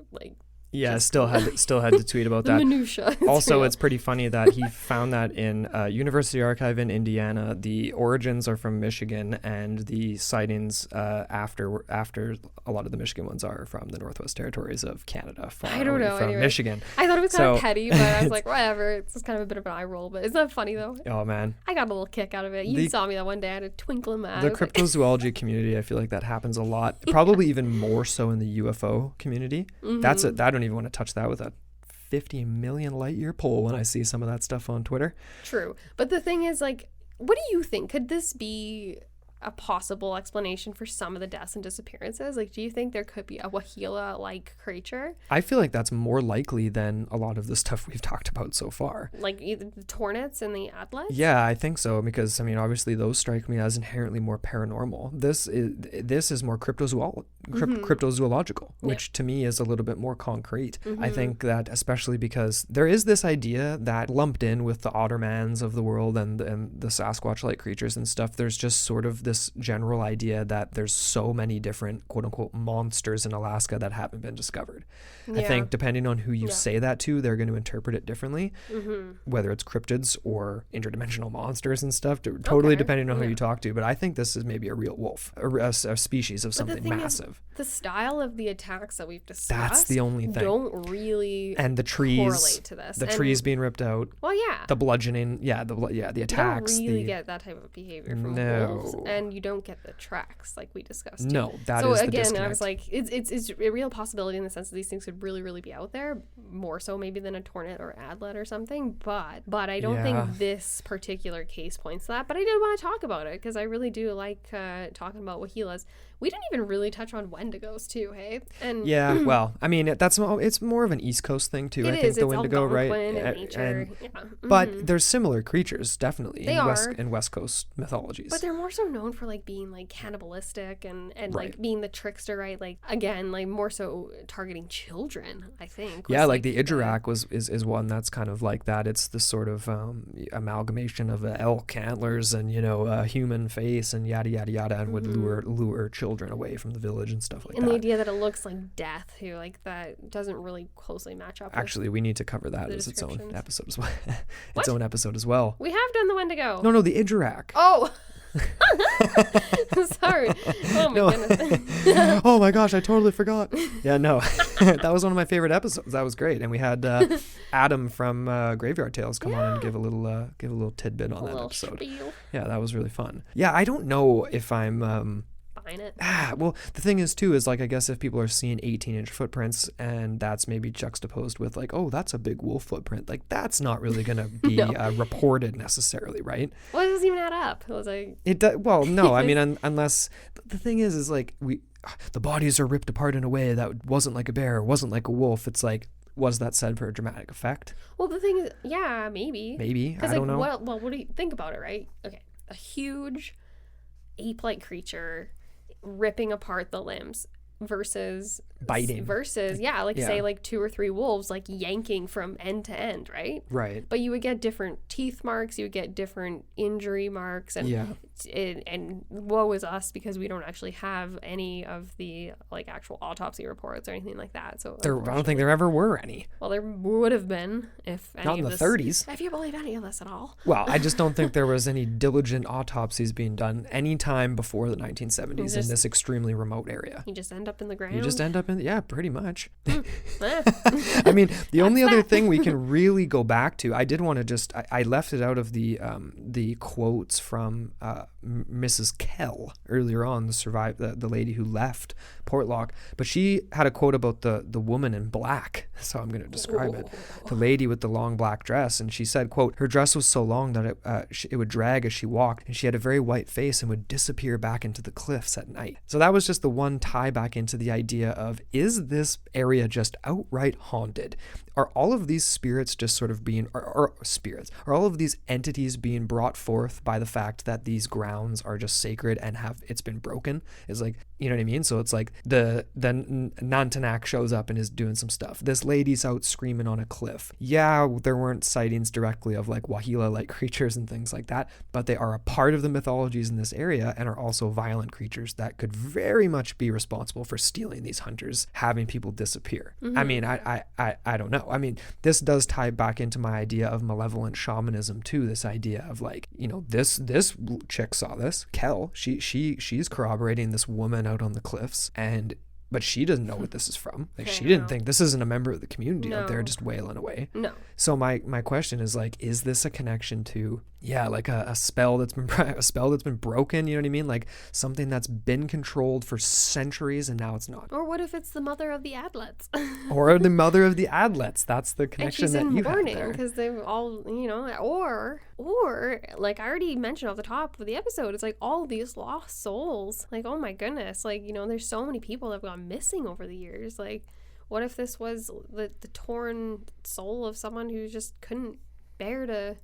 Yeah, still had to tweet about that. Minutia. Also, it's pretty funny that he found that in University Archive in Indiana. The origins are from Michigan, and the sightings after a lot of the Michigan ones are from the Northwest Territories of Canada, far away from Michigan. I thought it was kind of petty, but I was like, whatever. It's just kind of a bit of an eye roll, but it's not funny though. Oh man, I got a little kick out of it. You saw me that one day. I had a twinkle in my eye. The cryptozoology community, I feel like that happens a lot. Probably even more so in the UFO community. Mm-hmm. I don't even want to touch that with a 50 million light year pole when I see some of that stuff on Twitter. True. But the thing is, what do you think? Could this be a possible explanation for some of the deaths and disappearances? Do you think there could be a Wahila-like creature? I feel like that's more likely than a lot of the stuff we've talked about so far. Like either the Tornits and the Adlets? Yeah, I think so, because, obviously those strike me as inherently more paranormal. This is more cryptozoological, which to me is a little bit more concrete. Mm-hmm. I think that especially because there is this idea that lumped in with the Ottermans of the world and the Sasquatch-like creatures and stuff, there's just sort of this general idea that there's so many different quote-unquote monsters in Alaska that haven't been discovered. Yeah. I think depending on who you say that to, they're going to interpret it differently, whether it's cryptids or interdimensional monsters and stuff, totally depending on who you talk to. But I think this is maybe a real wolf, a species of something massive. The style of the attacks that we've discussed, that's the only thing, don't really and the trees correlate to this. Trees being ripped out. Well, yeah. The bludgeoning, the attacks. You don't really get that type of behavior from wolves, and you don't get the tracks like we discussed. No, that so is again, the disconnect. I was like, it's a real possibility in the sense that these things could really, really be out there, more so maybe than a Tornit or Adlet or something. But I don't think this particular case points to that. But I did want to talk about it because I really do like talking about Wahilas. We didn't even really touch on Wendigos too, hey? And yeah, well, it's more of an East Coast thing too. I think the Wendigo, right? But there's similar creatures definitely in West Coast mythologies. But they're more so known for being cannibalistic and being the trickster, right? Again, more so targeting children, I think. Yeah, the Idrak is one that's kind of like that. It's this sort of amalgamation of elk antlers and a human face and yada yada yada, and would lure children away from the village and stuff like and that. And the idea that it looks like death, too, like that doesn't really closely match up. Actually, we need to cover that as its own episode as well. Its own episode as well. We have done the Wendigo. No, the Idrak. Oh. Sorry. Oh my goodness. Oh my gosh, I totally forgot. Yeah, no. That was one of my favorite episodes. That was great. And we had Adam from Graveyard Tales come on and give a little tidbit on that episode. Spiel. Yeah, that was really fun. Yeah, I don't know if I'm it. Well, the thing is too is like, I guess if people are seeing 18-inch footprints and that's maybe juxtaposed with like, oh, that's a big wolf footprint, like that's not really gonna be reported necessarily, right? Well, it doesn't even add up. It was like well, no, I mean, unless the thing is like the bodies are ripped apart in a way that wasn't like a bear, wasn't like a wolf. It's like, was that said for a dramatic effect? Well, the thing is, yeah, maybe. I don't know. Well, what do you think about it, right? Okay, a huge ape-like creature ripping apart the limbs versus biting say like 2 or 3 wolves like yanking from end to end, right? But you would get different teeth marks, you would get different injury marks, and and woe is us because we don't actually have any of the like actual autopsy reports or anything like that. So I don't think there ever were any. Well, there would have been if any not in of the this, 30s. if you believe any of this at all. Well, I just don't think there was any diligent autopsies being done any time before the 1970s in this extremely remote area. You just end up in the ground. You just end up in pretty much. I mean, the only other thing we can really go back to, I did want to just I left it out of the quotes from Mrs. Kell earlier on, the lady who left Portlock, but she had a quote about the woman in black, so I'm going to describe it. The lady with the long black dress, and she said, quote, her dress was so long that it would drag as she walked, and she had a very white face and would disappear back into the cliffs at night. So that was just the one tie back into the idea of, is this area just outright haunted? Are all of these spirits just sort of being, or spirits, are all of these entities being brought forth by the fact that these grounds are just sacred and it's been broken? It's like, you know what I mean? So it's like the Nantanak shows up and is doing some stuff. This lady's out screaming on a cliff. Yeah, there weren't sightings directly of like Wahila-like creatures and things like that, but they are a part of the mythologies in this area and are also violent creatures that could very much be responsible for stealing these hunters, having people disappear. Mm-hmm. I mean, I don't know. I mean, this does tie back into my idea of malevolent shamanism too. This idea of like, you know, this chick saw this, Kel, she's corroborating this woman out on the cliffs, but she doesn't know what this is from. Like, she didn't think this isn't a member of the community out there just wailing away. No. So my question is like, is this a connection to like a spell that's been broken? You know what I mean? Like something that's been controlled for centuries and now it's not. Or what if it's the mother of the adlets? Or the mother of the adlets? That's the connection that you have there. Because they've all, you know, or like I already mentioned off the top of the episode, it's like all these lost souls. Like, oh my goodness, like, you know, there's so many people that have gone missing over the years. Like, what if this was the torn soul of someone who just couldn't bear to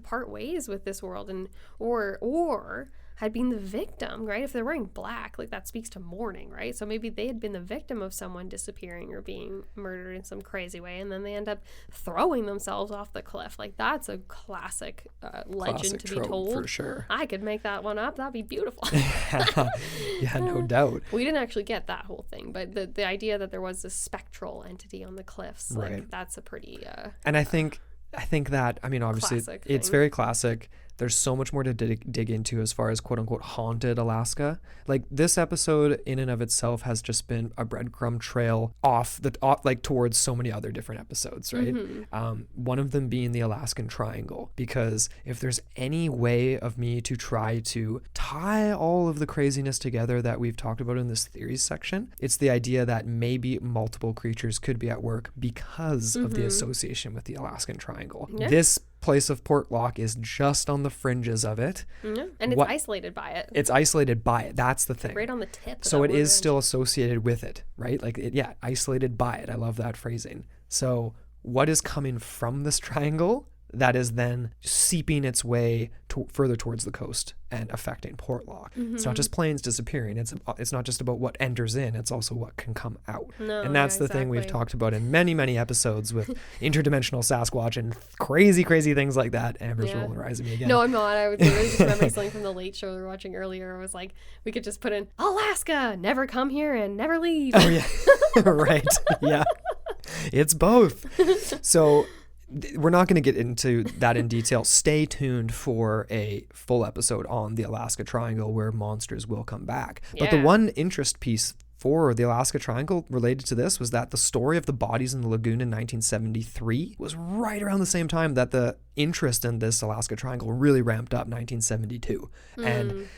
part ways with this world, and or had been the victim, right? If they're wearing black, like that speaks to mourning, right? So maybe they had been the victim of someone disappearing or being murdered in some crazy way, and then they end up throwing themselves off the cliff. Like, that's a classic legend to be told. For sure. I could make that one up. That'd be beautiful. Yeah, no doubt. We didn't actually get that whole thing, but the idea that there was this spectral entity on the cliffs, like, that's a pretty and I think that, I mean, obviously it's very classic. There's so much more to dig into as far as quote unquote haunted Alaska. Like, this episode in and of itself has just been a breadcrumb trail off like towards so many other different episodes, right? Mm-hmm. One of them being the Alaskan Triangle, because if there's any way of me to try to tie all of the craziness together that we've talked about in this theories section, it's the idea that maybe multiple creatures could be at work because of the association with the Alaskan Triangle. Yeah. This place of Portlock is just on the fringes of it. Mm-hmm. And it's isolated by it. It's isolated by it. That's the thing. Right on the tip. So it is still associated with it, right? Like, isolated by it. I love that phrasing. So what is coming from this triangle? that is then seeping its way further towards the coast and affecting Portlock. It's not just planes disappearing. It's not just about what enters in. It's also what can come out. No, and that's the thing we've talked about in many, many episodes with interdimensional Sasquatch and crazy, crazy things like that. Amber's rolling her eyes at me again. No, I'm not. I was just remembering something from the Late Show we were watching earlier. I was like, we could just put in Alaska, never come here and never leave. Oh, yeah. Right. Yeah. It's both. So we're not going to get into that in detail. Stay tuned for a full episode on the Alaska Triangle where monsters will come back. But the one interest piece for the Alaska Triangle related to this was that the story of the bodies in the lagoon in 1973 was right around the same time that the interest in this Alaska Triangle really ramped up, 1972. And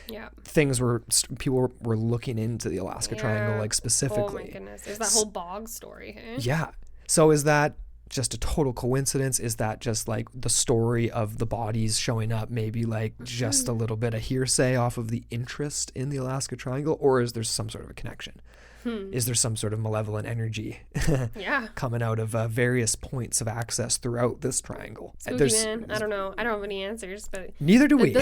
people were looking into the Alaska Triangle, like, specifically. Oh my goodness, there's that whole bog story. Eh? Yeah. So is that just a total coincidence? Is that just like the story of the bodies showing up, maybe like just a little bit of hearsay off of the interest in the Alaska Triangle, or is there some sort of a connection? Is there some sort of malevolent energy coming out of various points of access throughout this triangle? Spooky, man. I don't know. I don't have any answers, but neither do we.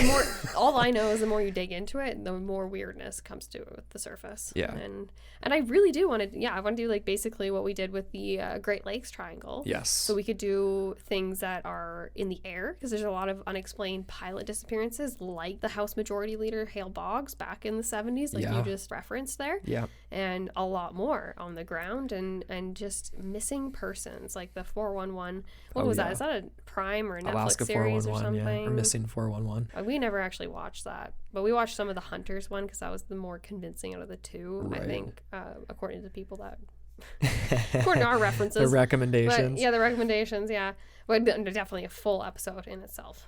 All I know is the more you dig into it, the more weirdness comes to the surface. Yeah. And I really do want to, I want to do like basically what we did with the Great Lakes Triangle. Yes. So we could do things that are in the air, because there's a lot of unexplained pilot disappearances, like the House Majority Leader Hale Boggs back in the 70s, like you just referenced there. Yeah. And a lot more on the ground and just missing persons, like the 411. What was that? Is that a Prime or a Netflix Alaska series or something? Yeah, or Missing 411. We never actually watched that, but we watched some of the Hunters one because that was the more convincing out of the two, right. I think, according to people that according to our references. The recommendations. But, the recommendations, but definitely a full episode in itself.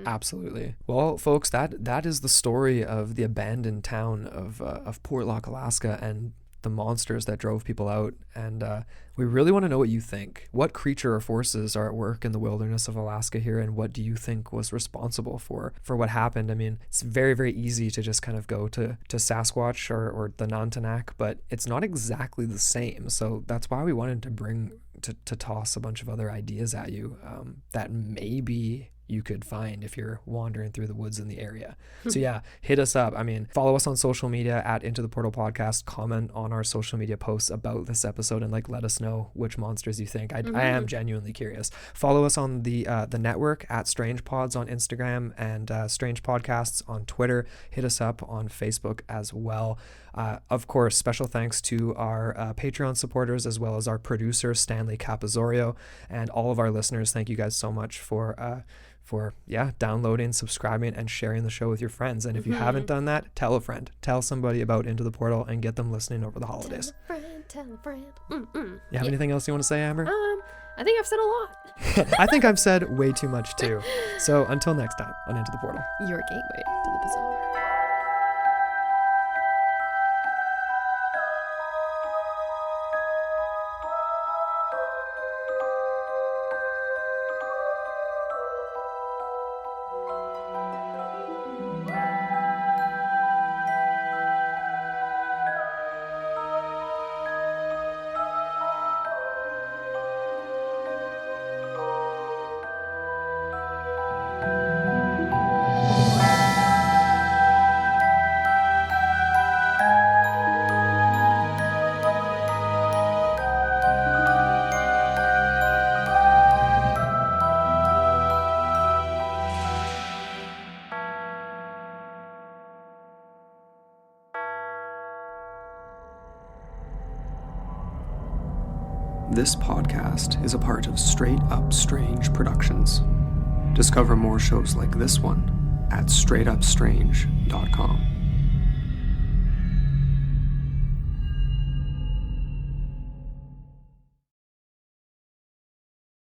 Absolutely. Well, folks, that is the story of the abandoned town of Portlock, Alaska, and the monsters that drove people out. And we really want to know what you think. What creature or forces are at work in the wilderness of Alaska here, and what do you think was responsible for what happened? I mean, it's very, very easy to just kind of go to Sasquatch or the Nantanak, but it's not exactly the same. So that's why we wanted to toss a bunch of other ideas at you that maybe you could find if you're wandering through the woods in the area. So hit us up. I mean, follow us on social media at Into the Portal Podcast. Comment on our social media posts about this episode and let us know which monsters you think. I am genuinely curious. Follow us on the network at Strange Pods on Instagram and Strange Podcasts on Twitter. Hit us up on Facebook as well. Of course, special thanks to our Patreon supporters, as well as our producer, Stanley Capozorio, and all of our listeners. Thank you guys so much for downloading, subscribing, and sharing the show with your friends. And if you haven't done that, tell a friend. Tell somebody about Into the Portal and get them listening over the holidays. Tell a friend. You have anything else you want to say, Amber? I think I've said a lot. I think I've said way too much too. So until next time on Into the Portal. Your gateway to the bizarre. This podcast is a part of Straight Up Strange Productions. Discover more shows like this one at straightupstrange.com.